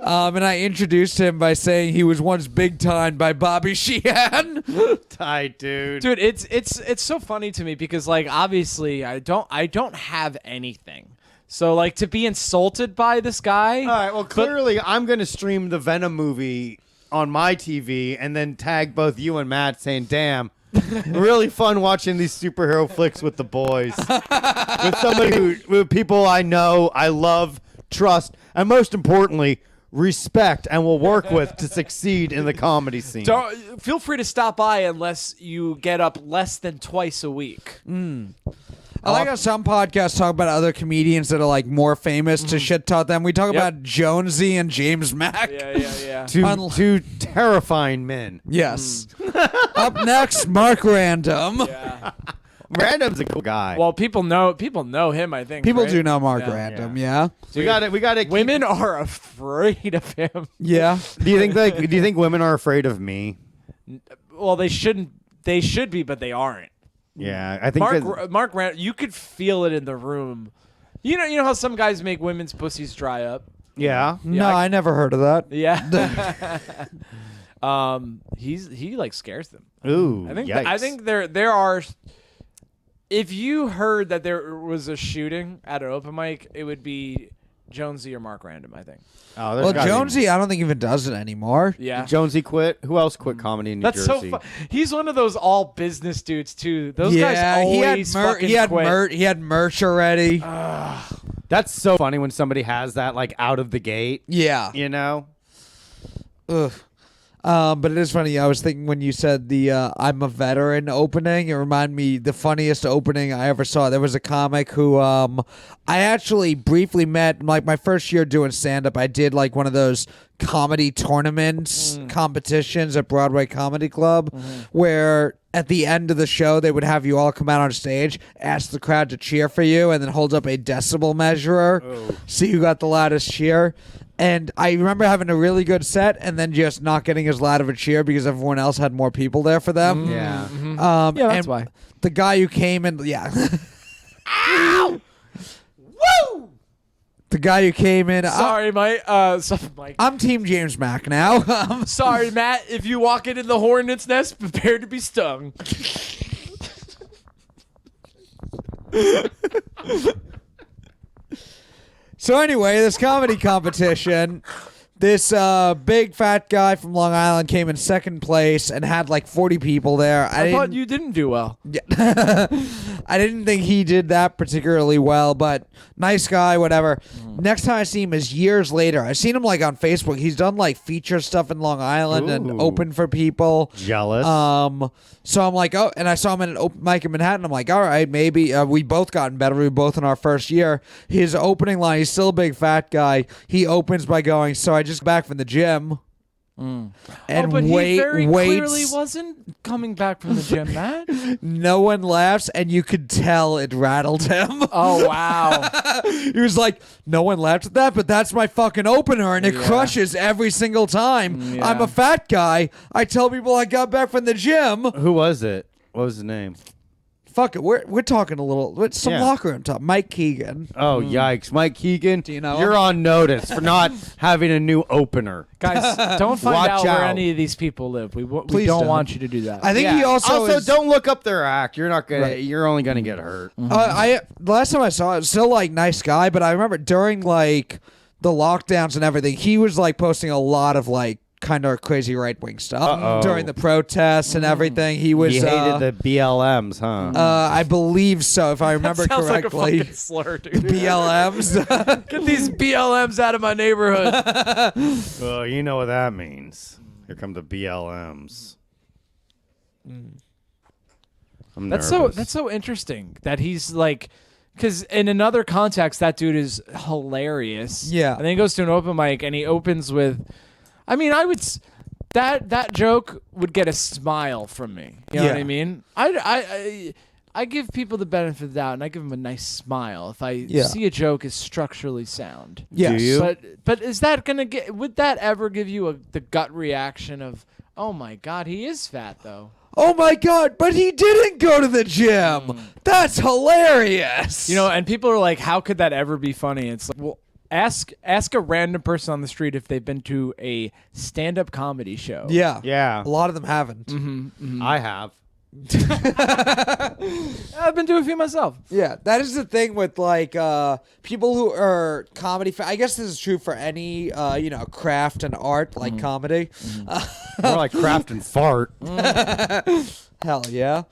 Speaker 3: And I introduced him by saying he was once big time by Bobby Sheehan.
Speaker 2: Tight, dude.
Speaker 1: Dude, it's so funny to me because obviously I don't have anything. So to be insulted by this guy.
Speaker 2: All right, well, clearly I'm going to stream the Venom movie on my TV and then tag both you and Matt saying, "Damn, really fun watching these superhero flicks with the boys." With somebody with people I know, I love, trust, and most importantly, respect and will work with to succeed in the comedy scene.
Speaker 1: Don't feel free to stop by unless you get up less than twice a week.
Speaker 3: I like how some podcasts talk about other comedians that are more famous to shit talk them. We talk about Jonesy and James Mack.
Speaker 1: Yeah.
Speaker 2: Two terrifying men.
Speaker 3: Yes. Up next, Mark Random.
Speaker 1: Yeah.
Speaker 2: Random's a cool guy.
Speaker 1: Well, people know him. I think
Speaker 3: People
Speaker 1: right?
Speaker 3: do know Mark
Speaker 1: Yeah.
Speaker 3: Random, yeah.
Speaker 2: we got to.
Speaker 1: Women are afraid of him.
Speaker 3: Yeah.
Speaker 2: Do you think women are afraid of me?
Speaker 1: Well, they shouldn't. They should be, but they aren't.
Speaker 2: Yeah, I think
Speaker 1: Mark Random, you could feel it in the room. You know how some guys make women's pussies dry up.
Speaker 2: Yeah.
Speaker 3: No, I never heard of that.
Speaker 1: Yeah. He scares them.
Speaker 2: Ooh.
Speaker 1: I think there are. If you heard that there was a shooting at an open mic, it would be Jonesy or Mark Random, I think.
Speaker 2: Oh,
Speaker 3: Well, Jonesy, I don't think even does it anymore.
Speaker 1: Yeah.
Speaker 2: Jonesy quit. Who else quit comedy in New
Speaker 1: That's
Speaker 2: Jersey?
Speaker 1: so fun. He's one of those all business dudes too. Those
Speaker 3: Yeah,
Speaker 1: guys always fucking quit.
Speaker 3: He had merch already.
Speaker 2: That's so funny when somebody has that like out of the gate.
Speaker 3: Yeah.
Speaker 2: You know.
Speaker 3: Ugh. But it is funny. I was thinking when you said the "I'm a veteran" opening, it reminded me the funniest opening I ever saw. There was a comic who I actually briefly met. Like my first year doing stand up, I did like one of those comedy tournaments competitions at Broadway Comedy Club, where at the end of the show they would have you all come out on stage, ask the crowd to cheer for you, and then hold up a decibel measurer, see who got the loudest cheer. And I remember having a really good set and then just not getting as loud of a cheer because everyone else had more people there for them.
Speaker 2: Yeah.
Speaker 1: Yeah, that's
Speaker 3: and
Speaker 1: why.
Speaker 3: The guy who came in, yeah.
Speaker 1: Ow! Woo!
Speaker 3: The guy who came in.
Speaker 1: Sorry, Mike. Mike.
Speaker 3: I'm Team James Mack now.
Speaker 1: Sorry, Matt. If you walk into the hornet's nest, prepare to be stung.
Speaker 3: So anyway, this comedy competition, this big fat guy from Long Island came in second place and had like 40 people there.
Speaker 1: I thought you didn't do well.
Speaker 3: Yeah. I didn't think he did that particularly well, but nice guy, whatever. Next time I see him is years later. I've seen him like on Facebook. He's done like feature stuff in Long Island and
Speaker 2: Ooh.
Speaker 3: open for people.
Speaker 2: Jealous.
Speaker 3: So I'm like, oh, and I saw him in an open mic in Manhattan. I'm like, all right, maybe we both gotten better. We were both in our first year. His opening line, he's still a big fat guy. He opens by going, so I just got back from the gym. And
Speaker 1: but he very
Speaker 3: waits.
Speaker 1: clearly wasn't coming back from the gym, Matt.
Speaker 3: No one laughs, and you could tell it rattled him.
Speaker 1: Oh, wow.
Speaker 3: He was like, no one laughed at that, but that's my fucking opener, and it crushes every single time.
Speaker 1: Yeah.
Speaker 3: I'm a fat guy. I tell people I got back from the gym.
Speaker 2: Who was it? What was his name?
Speaker 3: Fuck it, we're talking a little. Some
Speaker 2: Yeah.
Speaker 3: locker room talk. Mike Keegan.
Speaker 2: Oh, yikes. Mike Keegan,
Speaker 3: Do you know
Speaker 2: you're
Speaker 3: him?
Speaker 2: on notice for not having a new opener.
Speaker 1: Guys, don't find
Speaker 2: Watch
Speaker 1: out where
Speaker 2: out.
Speaker 1: any of these people live. We
Speaker 3: Please
Speaker 1: don't
Speaker 3: don't.
Speaker 1: want you to do that.
Speaker 3: I think he also is,
Speaker 2: don't look up their act. You're not gonna.
Speaker 3: Right.
Speaker 2: You're only gonna get hurt.
Speaker 3: I the last time I saw it, still like nice guy, but I remember during like the lockdowns and everything, he was like posting a lot of like kind of crazy right wing stuff
Speaker 2: Uh-oh.
Speaker 3: during the protests and everything. He was
Speaker 2: He hated the BLMs, huh?
Speaker 3: I believe so, if I remember
Speaker 1: Sounds like a
Speaker 3: correctly.
Speaker 1: fucking slur, dude.
Speaker 3: BLMs.
Speaker 1: Get these BLMs out of my neighborhood.
Speaker 2: Well, you know what that means. Here come the BLMs. I'm
Speaker 1: That's
Speaker 2: nervous.
Speaker 1: so interesting that he's like, because in another context, that dude is hilarious.
Speaker 3: Yeah.
Speaker 1: And then he goes to an open mic and he opens with, I mean, that joke would get a smile from me. You know what
Speaker 3: Yeah.
Speaker 1: I mean? I give people the benefit of the doubt and I give them a nice smile if I see a joke is structurally sound.
Speaker 3: Yes.
Speaker 2: Do you?
Speaker 1: But is that gonna would that ever give you the gut reaction of, oh my God, he is fat though?
Speaker 3: Oh my God, but he didn't go to the gym. That's hilarious.
Speaker 1: You know, and people are like, how could that ever be funny? It's like, well, ask a random person on the street if they've been to a stand-up comedy show.
Speaker 3: Yeah.
Speaker 2: Yeah,
Speaker 3: A lot of them haven't.
Speaker 2: I have.
Speaker 1: I've been to a few myself.
Speaker 3: Yeah, that is the thing with like people who are comedy. I guess this is true for any craft and art like comedy.
Speaker 2: More like craft and fart.
Speaker 3: Hell yeah.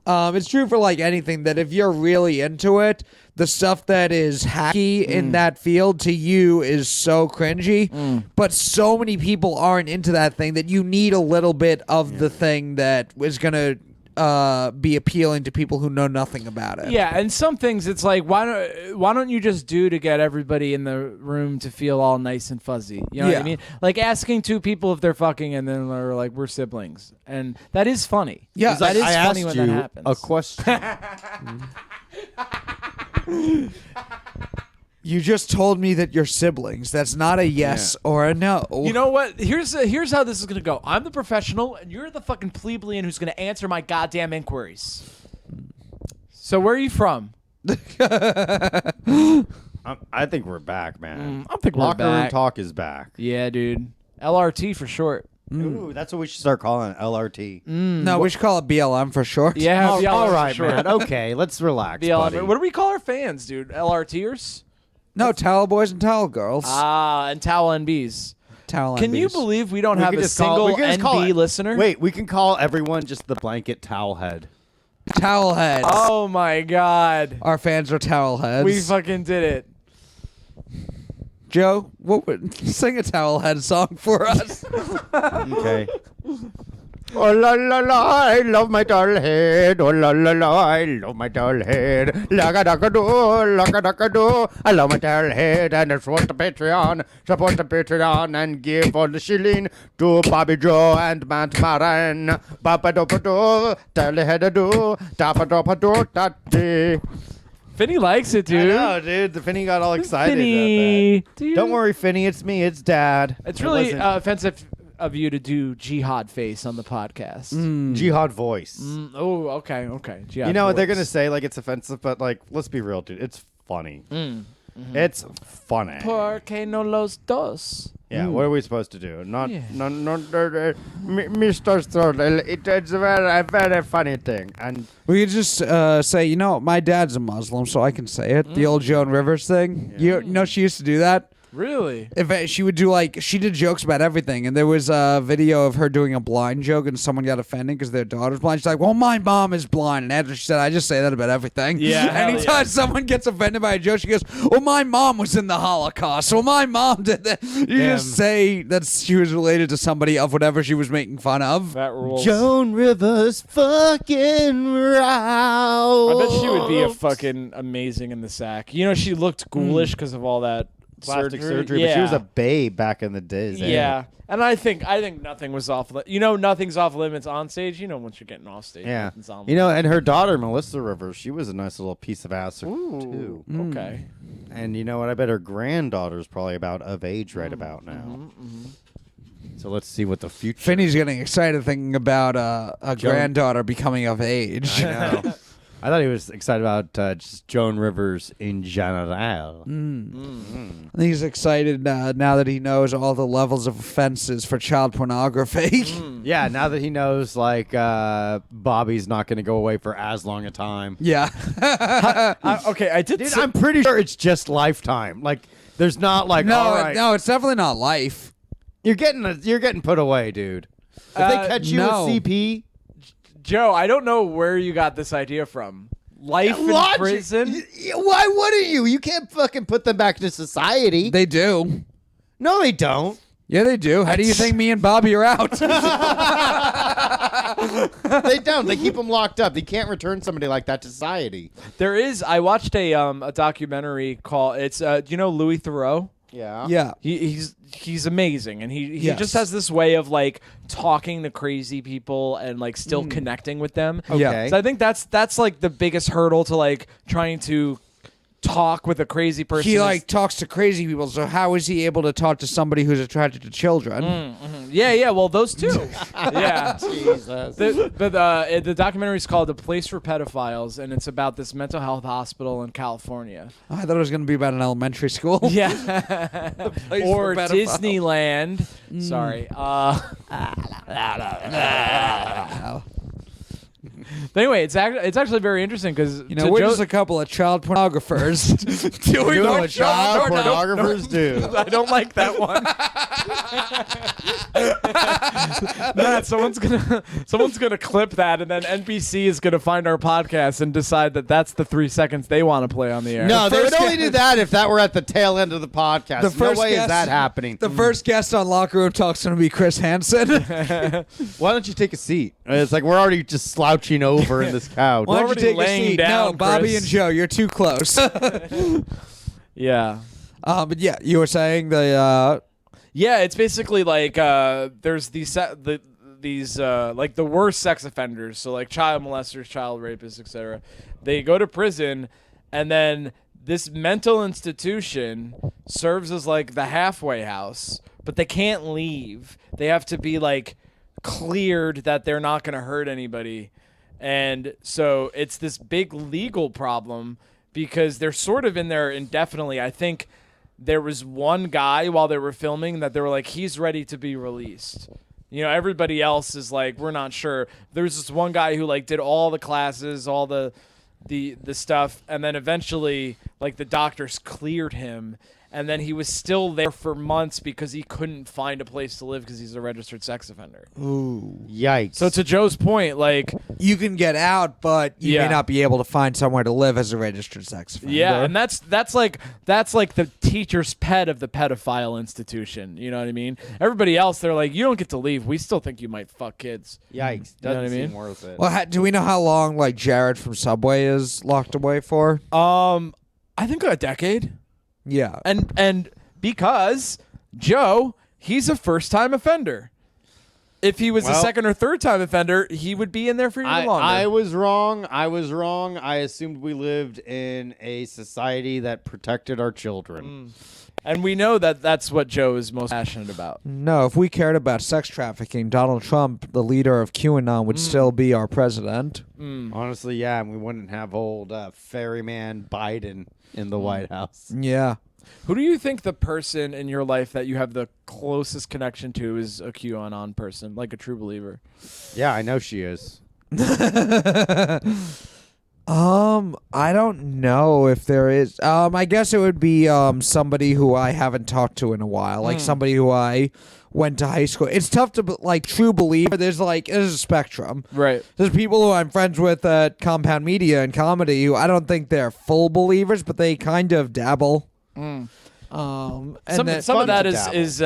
Speaker 3: It's true for like anything that if you're really into it, the stuff that is hacky in that field to you is so cringy. But so many people aren't into that thing that you need a little bit of the thing that is gonna be appealing to people who know nothing about it.
Speaker 1: Yeah, and some things it's like, why don't you just do to get everybody in the room to feel all nice and fuzzy? You know what I
Speaker 3: Yeah.
Speaker 1: mean? Like asking two people if they're fucking and then they're like, we're siblings. And that is funny.
Speaker 3: Yeah.
Speaker 1: that is
Speaker 2: I
Speaker 1: funny
Speaker 2: asked
Speaker 1: when
Speaker 2: you
Speaker 1: that happens.
Speaker 2: a question.
Speaker 3: You just told me that you're siblings. That's not a yes or a no.
Speaker 1: You know what? Here's how this is gonna go. I'm the professional, and you're the fucking plebeian who's gonna answer my goddamn inquiries. So where are you from?
Speaker 2: I think we're back, man.
Speaker 1: I think we're
Speaker 2: Locker room
Speaker 1: back.
Speaker 2: talk is back.
Speaker 1: Yeah, dude. LRT for short.
Speaker 2: Ooh, that's what we should start calling it, LRT.
Speaker 3: No, we should call it BLM for short.
Speaker 1: Yeah,
Speaker 2: Oh,
Speaker 1: BLM
Speaker 2: all
Speaker 1: for
Speaker 2: right,
Speaker 1: short.
Speaker 2: man. Okay, let's relax, buddy.
Speaker 1: BLM. What do we call our fans, dude? LRTers?
Speaker 3: No, towel boys and towel girls.
Speaker 1: And towel NBs.
Speaker 3: Towel
Speaker 1: Can you
Speaker 3: NBs.
Speaker 1: believe we don't
Speaker 2: We
Speaker 1: have
Speaker 2: could
Speaker 1: a
Speaker 2: just call- we
Speaker 1: single
Speaker 2: could just call
Speaker 1: NB
Speaker 2: it-
Speaker 1: listener?
Speaker 2: Wait, we can call everyone just the blanket towel head.
Speaker 3: Towel heads.
Speaker 1: Oh my God.
Speaker 3: Our fans are towel heads.
Speaker 1: We fucking did it.
Speaker 3: Joe, sing a towel head song for us.
Speaker 2: Okay. Oh la la la, I love my doll head. Oh la la la, I love my doll head. Laka daka do, laka daka do. I love my doll head, and it's what the Patreon. Support the Patreon and give all the shilling to Bobby Joe and Matt Maran. Baba do do, doll head do, dapa do daddy.
Speaker 1: Finney likes it, dude.
Speaker 2: I know, dude. The Finny got all excited
Speaker 1: Finney.
Speaker 2: about that. Don't worry, Finny. It's me. It's Dad.
Speaker 1: It's
Speaker 2: It
Speaker 1: really
Speaker 2: wasn't
Speaker 1: offensive of you to do jihad face on the podcast.
Speaker 2: jihad voice.
Speaker 1: Oh, okay. Jihad
Speaker 2: You know what they're
Speaker 1: voice.
Speaker 2: gonna say? Like it's offensive, but like let's be real, dude. It's funny. It's funny.
Speaker 1: Porque no los dos.
Speaker 2: Yeah. What are we supposed to do? Not,
Speaker 1: Yeah.
Speaker 2: Mr. Stroll. It's a very funny thing. And
Speaker 3: We could just say, my dad's a Muslim, so I can say it. The old Joan Rivers thing. You know, she used to do that.
Speaker 1: Really?
Speaker 3: She would do she did jokes about everything, and there was a video of her doing a blind joke, and someone got offended because their daughter's blind. She's like, "Well, my mom is blind," and after she said, "I just say that about everything."
Speaker 1: Yeah, hell
Speaker 3: Anytime
Speaker 1: yeah.
Speaker 3: someone gets offended by a joke, she goes, "Well, my mom was in the Holocaust. Well, my mom did that." You just say that she was related to somebody of whatever she was making fun of.
Speaker 1: That rules.
Speaker 2: Joan Rivers fucking route.
Speaker 1: I bet she would be fucking amazing in the sack. You know, she looked ghoulish because of all that
Speaker 2: plastic surgery,
Speaker 1: Yeah.
Speaker 2: but she was a babe back in the days. eh?
Speaker 1: Yeah. And I think nothing was off. Nothing's off limits on stage. You know, once you're getting off stage.
Speaker 2: Yeah.
Speaker 1: nothing's on
Speaker 2: You know, and her daughter Melissa Rivers, she was a nice little piece of ass too.
Speaker 1: Okay.
Speaker 2: And you know what? I bet her granddaughter's probably about of age right about now. So let's see what the future.
Speaker 3: Finney's getting excited thinking about a granddaughter becoming of age.
Speaker 2: I know. I thought he was excited about just Joan Rivers in general.
Speaker 3: I think he's excited now that he knows all the levels of offenses for child pornography.
Speaker 2: Yeah, now that he knows, like, Bobby's not going to go away for as long a time.
Speaker 3: Yeah.
Speaker 1: Okay, I did.
Speaker 2: Dude, I'm pretty sure it's just Lifetime. Like, there's not like,
Speaker 3: No,
Speaker 2: all right,
Speaker 3: no, it's definitely not life.
Speaker 2: you're getting put away, dude. If they catch you
Speaker 3: no.
Speaker 2: with CP,
Speaker 1: Joe, I don't know where you got this idea from. Life in
Speaker 2: Logic.
Speaker 1: prison?
Speaker 2: Why wouldn't you? You can't fucking put them back to society.
Speaker 3: They do.
Speaker 2: No, they don't.
Speaker 3: Yeah, they do. How do you think me and Bobby are out?
Speaker 2: They don't. They keep them locked up. They can't return somebody like that to society.
Speaker 1: There is. I watched a documentary called. It's do you know Louis Theroux?
Speaker 2: Yeah.
Speaker 3: Yeah.
Speaker 1: He's amazing, and he
Speaker 3: Yes.
Speaker 1: just has this way of like talking to crazy people and like still connecting with them.
Speaker 3: Yeah.
Speaker 1: So I think that's like the biggest hurdle to like trying to talk with a crazy person.
Speaker 3: He
Speaker 1: is-
Speaker 3: like talks to crazy people, so how is he able to talk to somebody who's attracted to children?
Speaker 1: yeah, well, those two. Yeah.
Speaker 2: Jesus.
Speaker 1: The documentary is called "The Place for Pedophiles," and it's about this mental health hospital in California.
Speaker 3: I thought it was going to be about an elementary school.
Speaker 1: Yeah.
Speaker 3: Place
Speaker 1: Or
Speaker 3: for pedophiles.
Speaker 1: Disneyland. Sorry. But anyway, it's actually very interesting because
Speaker 3: You know, we're just a couple of child pornographers doing
Speaker 2: Doing
Speaker 3: our
Speaker 2: what child
Speaker 3: job.
Speaker 2: pornographers do.
Speaker 1: I don't like that one. Matt, someone's gonna clip that, and then NBC is gonna find our podcast and decide that that's the 3 seconds they want to play on the air.
Speaker 2: No, they would
Speaker 3: first
Speaker 2: only do that if that were at the tail end of the podcast.
Speaker 3: The
Speaker 2: No
Speaker 3: first
Speaker 2: way is
Speaker 3: guest-
Speaker 2: that happening.
Speaker 3: The first guest on Locker Room Talk's going to be Chris Hansen.
Speaker 2: Why don't you take a seat? It's like we're already just slouching over in this couch.
Speaker 3: Why don't you
Speaker 1: already
Speaker 3: take a
Speaker 1: laying
Speaker 3: seat?
Speaker 1: down,
Speaker 3: No, Bobby
Speaker 1: Chris.
Speaker 3: and Joe, you're too close.
Speaker 1: Yeah.
Speaker 3: But yeah, you were saying the
Speaker 1: Yeah, it's basically like there's these like the worst sex offenders, so like child molesters, child rapists, etc. They go to prison, and then this mental institution serves as like the halfway house, but they can't leave. They have to be like cleared that they're not going to hurt anybody. And so it's this big legal problem because they're sort of in there indefinitely. I think there was one guy while they were filming that they were like, he's ready to be released. You know, everybody else is like, we're not sure. There's this one guy who like did all the classes, all the, the stuff, and then eventually like the doctors cleared him, and then he was still there for months because he couldn't find a place to live because he's a registered sex offender.
Speaker 3: Ooh.
Speaker 2: Yikes.
Speaker 1: So to Joe's point, like,
Speaker 3: You can get out, but you
Speaker 1: Yeah.
Speaker 3: may not be able to find somewhere to live as a registered sex offender.
Speaker 1: yeah, and that's like the teacher's pet of the pedophile institution. You know what I mean? Everybody else, they're like, you don't get to leave. We still think you might fuck kids.
Speaker 2: Yikes.
Speaker 1: You know what I
Speaker 2: Doesn't
Speaker 1: mean?
Speaker 2: seem worth it.
Speaker 3: Well, do we know how long like Jared from Subway is locked away for?
Speaker 1: I think a decade.
Speaker 3: Yeah.
Speaker 1: And because Joe, he's a first-time offender. If he was a
Speaker 2: Well-
Speaker 1: second or third-time offender, he would be in there for even longer.
Speaker 2: I was wrong. I assumed we lived in a society that protected our children.
Speaker 1: And we know that that's what Joe is most passionate about.
Speaker 3: No, if we cared about sex trafficking, Donald Trump, the leader of QAnon, would still be our president.
Speaker 2: Honestly, yeah, and we wouldn't have old ferryman Biden in the White House.
Speaker 3: Yeah.
Speaker 1: Who do you think the person in your life that you have the closest connection to is a QAnon person, like a true believer?
Speaker 2: Yeah, I know she is.
Speaker 3: I don't know if there is. I guess it would be somebody who I haven't talked to in a while, like somebody who I went to high school. It's tough to like true believer. There's a spectrum.
Speaker 1: Right.
Speaker 3: There's people who I'm friends with at Compound Media and comedy who I don't think they're full believers, but they kind of dabble. And
Speaker 1: Some
Speaker 3: then-
Speaker 1: of that
Speaker 2: to
Speaker 1: is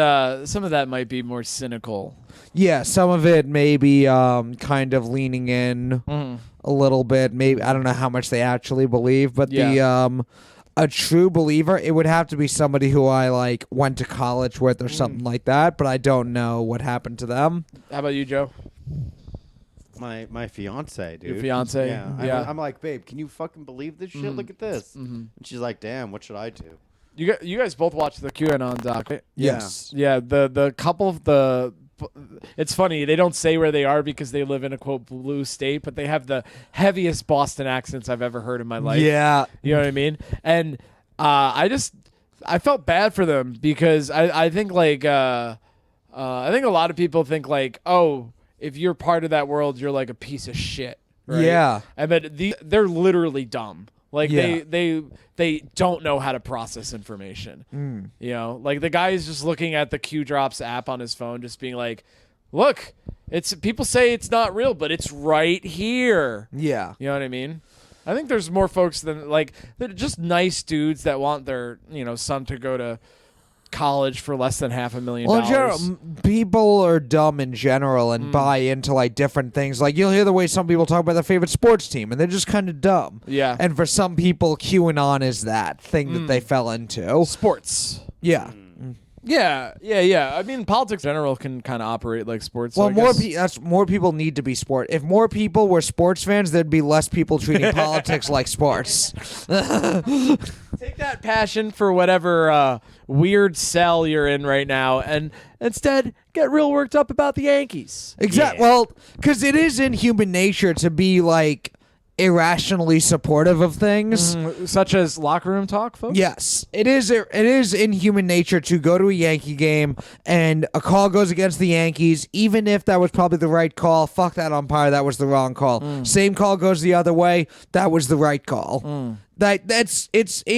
Speaker 1: some of that might be more cynical.
Speaker 3: yeah, some of it may be kind of leaning in a little bit. Maybe I don't know how much they actually believe, but the a true believer, it would have to be somebody who I like went to college with or something like that. But I don't know what happened to them.
Speaker 1: How about you, Joe?
Speaker 2: My fiance, dude.
Speaker 1: Your fiance?
Speaker 2: Yeah.
Speaker 1: Yeah.
Speaker 2: I'm like, babe, can you fucking believe this shit? Look at this. And she's like, damn, what should I do?
Speaker 1: You guys both watched the QAnon doc, right?
Speaker 3: Yes.
Speaker 1: Yeah, the couple of the. It's funny, they don't say where they are because they live in a quote blue state, but they have the heaviest Boston accents I've ever heard in my life.
Speaker 3: Yeah.
Speaker 1: You know what I mean? And I felt bad for them because I think like I think a lot of people think like, oh, if you're part of that world, you're like a piece of shit. Right?
Speaker 3: Yeah.
Speaker 1: I bet they're literally dumb. Like
Speaker 3: Yeah.
Speaker 1: they don't know how to process information. You know, like the guy is just looking at the Q Drops app on his phone, just being like, "Look, it's people say it's not real, but it's right here."
Speaker 3: Yeah.
Speaker 1: You know what I mean? I think there's more folks than like they're just nice dudes that want their son to go to college for less than $500,000.
Speaker 3: Well, in general, people are dumb in general and buy into like different things. Like you'll hear the way some people talk about their favorite sports team, and they're just kind of dumb.
Speaker 1: Yeah.
Speaker 3: And for some people, QAnon is that thing that they fell into.
Speaker 1: Sports.
Speaker 3: Yeah.
Speaker 1: Yeah. I mean, politics in general can kind of operate like sports.
Speaker 3: Well,
Speaker 1: so I guess-
Speaker 3: more people need to be sport. If more people were sports fans, there'd be less people treating politics like sports.
Speaker 1: Take that passion for whatever weird cell you're in right now, and instead get real worked up about the Yankees.
Speaker 3: Exactly. Well, because it is in human nature to be like irrationally supportive of things.
Speaker 1: Such as locker room talk, folks.
Speaker 3: Yes, it is. It is in human nature to go to a Yankee game and a call goes against the Yankees, even if that was probably the right call. Fuck that umpire, that was the wrong call. Same call goes the other way, that was the right call. It's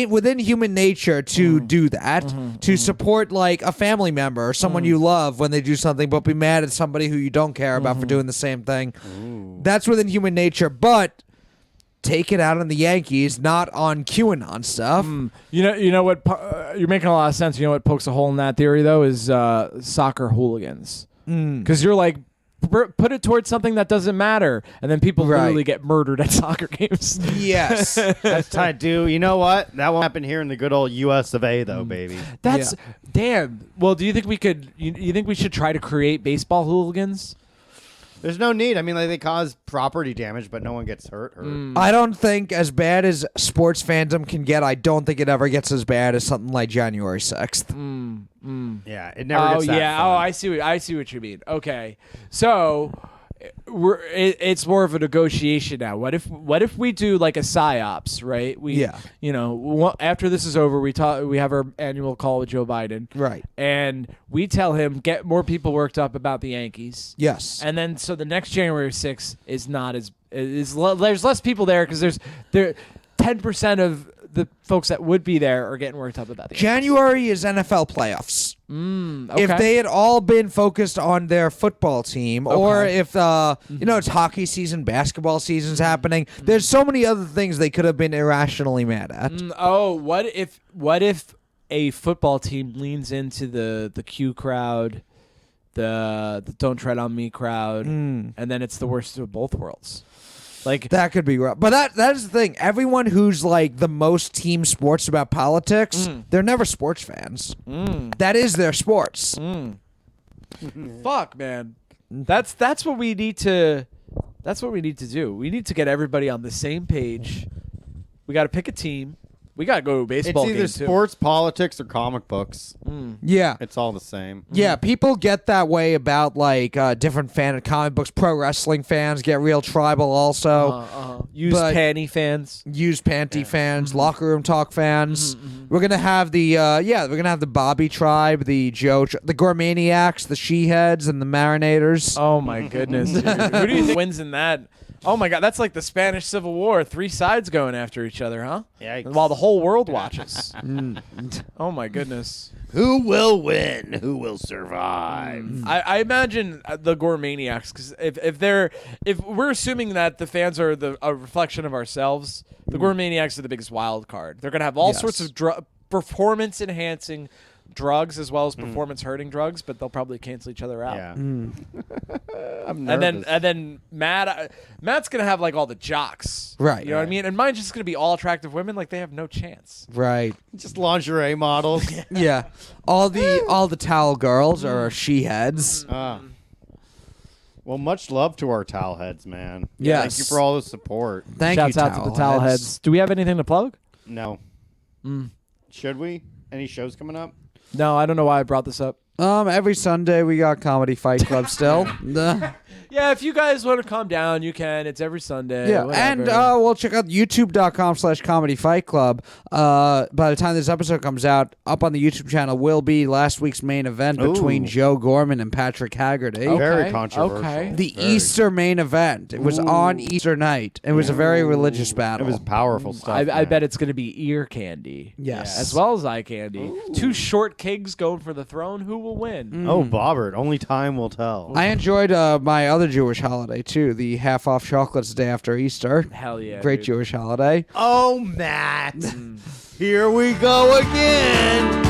Speaker 3: within human nature to do that, to support like a family member or someone you love when they do something, but be mad at somebody who you don't care about for doing the same thing. That's within human nature, but take it out on the Yankees, not on QAnon stuff.
Speaker 1: You know what? You're making a lot of sense. You know what pokes a hole in that theory though is soccer hooligans. Because you're like, put it towards something that doesn't matter, and then people
Speaker 3: Right.
Speaker 1: literally get murdered at soccer games.
Speaker 3: Yes.
Speaker 2: That's tight, dude. You know what? That won't happen here in the good old U.S. of A. though, baby.
Speaker 1: That's damn. Well, do you think we could? You think we should try to create baseball hooligans?
Speaker 2: There's no need. I mean, like, they cause property damage, but no one gets hurt.
Speaker 3: I don't think as bad as sports fandom can get, I don't think it ever gets as bad as something like January 6th.
Speaker 2: Yeah, it never gets that fun.
Speaker 1: I see what you mean. Okay, so it's more of a negotiation now. What if we do like a psyops, right? After this is over, we have our annual call with Joe Biden,
Speaker 3: Right.
Speaker 1: and we tell him get more people worked up about the Yankees.
Speaker 3: Yes.
Speaker 1: And then so the next January 6th is not as there's less people there because there 10% of the folks that would be there are getting worked up about the
Speaker 3: January is NFL playoffs.
Speaker 1: Okay.
Speaker 3: If they had all been focused on their football team, or if it's hockey season, basketball season's happening, there's so many other things they could have been irrationally mad at.
Speaker 1: What if a football team leans into the Q crowd, the don't tread on me crowd, and then it's the worst of both worlds? Like
Speaker 3: That could be rough. But that is the thing. Everyone who's like the most team sports about politics, they're never sports fans. That is their sports.
Speaker 1: fuck, man. That's what we need to do. We need to get everybody on the same page. We got to pick a team. We got to go to a baseball
Speaker 2: It's
Speaker 1: game
Speaker 2: either
Speaker 1: too.
Speaker 2: sports, politics, or comic books.
Speaker 3: Yeah.
Speaker 2: It's all the same.
Speaker 3: Yeah, people get that way about like different fan of comic books. Pro wrestling fans get real tribal also.
Speaker 1: Used
Speaker 3: But-
Speaker 1: panty fans.
Speaker 3: Used panty fans, locker room talk fans. We're gonna have the we're gonna have the Bobby tribe, the the Gourmaniacs, the Sheheads, and the Marinators.
Speaker 1: Oh my goodness, dude. Who do you think wins in that? Oh my God, that's like the Spanish Civil War. 3 sides going after each other, huh?
Speaker 2: Yikes.
Speaker 1: While the whole world watches. Oh my goodness.
Speaker 2: Who will win? Who will survive?
Speaker 1: I imagine the Gourmaniacs, because if we're assuming that the fans are a reflection of ourselves, the Gourmaniacs are the biggest wild card. They're gonna have all sorts of performance enhancing drugs as well as performance hurting drugs, but they'll probably cancel each other out.
Speaker 2: Yeah.
Speaker 1: And
Speaker 2: I'm nervous.
Speaker 1: then Matt's gonna have like all the jocks,
Speaker 3: Right.
Speaker 1: You know what I mean? And mine's just gonna be all attractive women. Like they have no chance.
Speaker 3: Right.
Speaker 2: Just lingerie models.
Speaker 3: Yeah. All the towel girls are Sheheads.
Speaker 2: Well, much love to our towel heads, man.
Speaker 3: Yes.
Speaker 2: Thank you for all the support.
Speaker 3: Thank
Speaker 1: Shouts
Speaker 3: you,
Speaker 1: out to the towel heads. Do we have anything to plug?
Speaker 2: No. Should we? Any shows coming up?
Speaker 1: No, I don't know why I brought this up.
Speaker 3: Every Sunday we got Comedy Fight Club still.
Speaker 1: Yeah, if you guys want to come down, you can. It's every Sunday.
Speaker 3: Yeah,
Speaker 1: whatever.
Speaker 3: and we'll check out youtube.com/Comedy Fight Club. By the time this episode comes out, up on the YouTube channel will be last week's main event between Joe Gorman and Patrick Haggerty.
Speaker 2: Very controversial.
Speaker 1: Okay.
Speaker 3: The Easter main event. It was on Easter night. It was a very religious battle.
Speaker 2: It was powerful stuff.
Speaker 1: I
Speaker 2: man.
Speaker 1: bet it's going to be ear candy.
Speaker 3: Yes.
Speaker 1: As well as eye candy. 2 short kings going for the throne. Who will win?
Speaker 2: Oh, Bobbert. Only time will tell.
Speaker 3: I enjoyed my other Jewish holiday, too, the half-off chocolates day after Easter.
Speaker 1: Hell yeah.
Speaker 3: Great
Speaker 1: dude.
Speaker 3: Jewish holiday.
Speaker 2: Oh, Matt. Here we go again.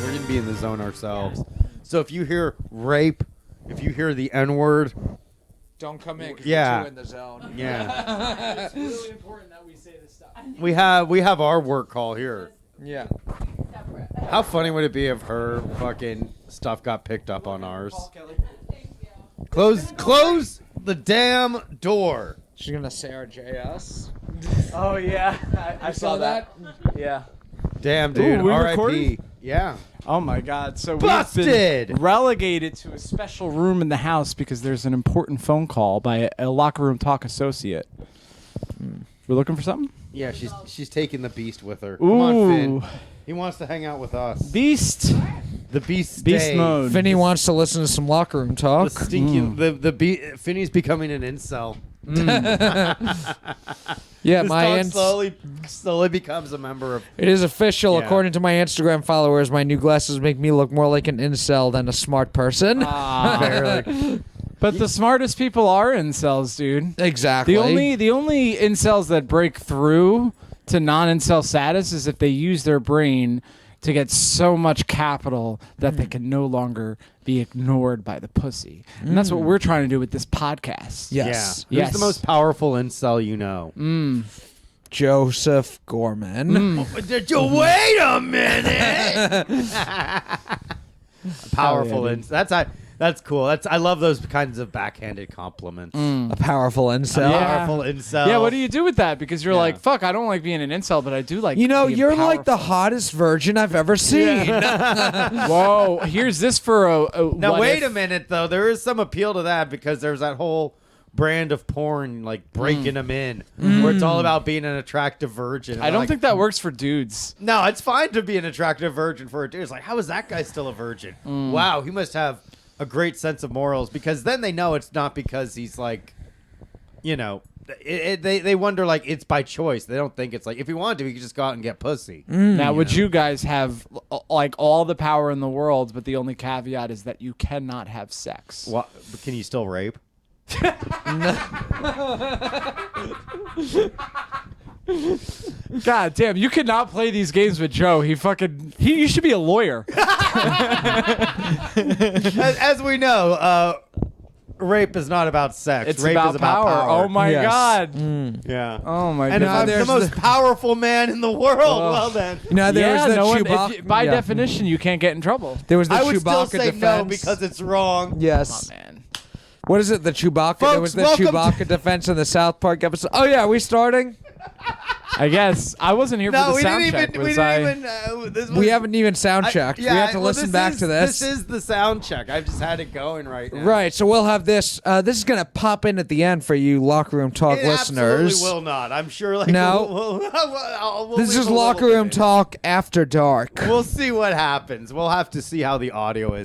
Speaker 2: We're going to be in the zone ourselves. So if you hear rape, if you hear the N-word,
Speaker 3: Don't come in because
Speaker 2: Yeah.
Speaker 3: you're too in the zone.
Speaker 2: yeah.
Speaker 1: It's really important that we say this stuff.
Speaker 2: we have our work call here.
Speaker 3: Yeah.
Speaker 2: How funny would it be if her fucking stuff got picked up on ours? Close the damn door.
Speaker 3: She's going to Sarah JS.
Speaker 1: Oh, yeah. I saw that. Yeah.
Speaker 2: Damn, dude.
Speaker 1: we
Speaker 2: R.I.P.
Speaker 1: recording?
Speaker 2: Yeah.
Speaker 1: Oh my God! So
Speaker 2: Busted!
Speaker 1: we've been relegated to a special room in the house because there's an important phone call by a locker room talk associate. We're looking for something.
Speaker 2: Yeah, she's taking the beast with her. Come on, Finn.
Speaker 1: Ooh.
Speaker 2: He wants to hang out with us.
Speaker 1: Beast.
Speaker 2: The beast.
Speaker 1: Beast
Speaker 2: stay.
Speaker 1: mode.
Speaker 3: Finney wants to listen to some locker room
Speaker 2: The
Speaker 3: talk.
Speaker 2: stinky. Finney's becoming an incel.
Speaker 3: Yeah,
Speaker 2: This
Speaker 3: my
Speaker 2: dog slowly becomes a member of.
Speaker 3: it is official.
Speaker 2: Yeah.
Speaker 3: According to my Instagram followers, my new glasses make me look more like an incel than a smart person.
Speaker 2: Barely.
Speaker 1: But the smartest people are incels, dude.
Speaker 3: Exactly.
Speaker 1: The only incels that break through to non-incel status is if they use their brain to get so much capital that they can no longer be ignored by the pussy. And that's what we're trying to do with this podcast.
Speaker 3: Yes.
Speaker 2: Yeah.
Speaker 1: Yes.
Speaker 2: Who's the most powerful incel you know?
Speaker 3: Joseph Gorman.
Speaker 2: Wait a minute. Powerful
Speaker 1: yeah, dude.
Speaker 2: incel. That's cool. I love those kinds of backhanded compliments.
Speaker 3: A powerful incel.
Speaker 1: Yeah.
Speaker 2: Powerful incel.
Speaker 1: Yeah, what do you do with that? Because you're
Speaker 2: Yeah.
Speaker 1: like, fuck, I don't like being an incel, but I do like
Speaker 3: You know,
Speaker 1: being
Speaker 3: you're like the
Speaker 1: powerful.
Speaker 3: hottest virgin I've ever seen.
Speaker 1: Whoa, here's this for a
Speaker 2: Now
Speaker 1: what
Speaker 2: wait
Speaker 1: if-
Speaker 2: a minute though. There is some appeal to that because there's that whole brand of porn like breaking them in, where it's all about being an attractive virgin. And
Speaker 1: I don't
Speaker 2: like,
Speaker 1: think that works for dudes.
Speaker 2: No, it's fine to be an attractive virgin for a dude. It's like, how is that guy still a virgin? Wow, he must have a great sense of morals, because then they know it's not because he's like, you know, they wonder like it's by choice. They don't think it's like if he wanted to, he could just go out and get pussy.
Speaker 1: Now, would you guys have like all the power in the world, but the only caveat is that you cannot have sex?
Speaker 2: What? Can you still rape?
Speaker 1: God damn, you cannot play these games with Joe. You should be a lawyer.
Speaker 2: As we know, rape is not about sex.
Speaker 1: It's
Speaker 2: rape
Speaker 1: about
Speaker 2: is about power.
Speaker 1: Oh my
Speaker 3: Yes.
Speaker 1: god.
Speaker 2: Yeah.
Speaker 1: Oh my
Speaker 2: And if
Speaker 1: god.
Speaker 2: I'm the
Speaker 3: there's
Speaker 2: most powerful man in the world, well then.
Speaker 3: You know, there
Speaker 1: yeah,
Speaker 3: was the
Speaker 1: no one,
Speaker 3: Chewbacca.
Speaker 1: by
Speaker 3: yeah.
Speaker 1: definition, you can't get in trouble.
Speaker 3: There was the
Speaker 2: I would
Speaker 3: Chewbacca
Speaker 2: still say
Speaker 3: defense.
Speaker 2: no because it's wrong.
Speaker 3: yes.
Speaker 1: Oh man.
Speaker 3: What is it? The Chewbacca. there
Speaker 2: Folks,
Speaker 3: was the
Speaker 2: welcome
Speaker 3: Chewbacca defense in the South Park episode. Oh yeah, are we starting?
Speaker 1: I guess I wasn't here
Speaker 2: No,
Speaker 1: for the
Speaker 2: we
Speaker 1: sound
Speaker 2: didn't
Speaker 1: check.
Speaker 2: even. We
Speaker 1: Was
Speaker 2: didn't
Speaker 1: I?
Speaker 2: even. This was,
Speaker 3: We haven't even sound
Speaker 2: I-
Speaker 3: checked.
Speaker 2: yeah,
Speaker 3: we have to
Speaker 2: well,
Speaker 3: listen back to this.
Speaker 2: This is the sound check. I've just had it going right now.
Speaker 3: Right, so we'll have this. This is gonna pop in at the end for you locker room talk
Speaker 2: It
Speaker 3: listeners.
Speaker 2: absolutely will not. I'm sure. Like
Speaker 3: No.
Speaker 2: we'll
Speaker 3: This
Speaker 2: leave
Speaker 3: is
Speaker 2: a
Speaker 3: locker
Speaker 2: little
Speaker 3: room
Speaker 2: bit in.
Speaker 3: talk after dark.
Speaker 2: We'll see what happens. We'll have to see how the audio is.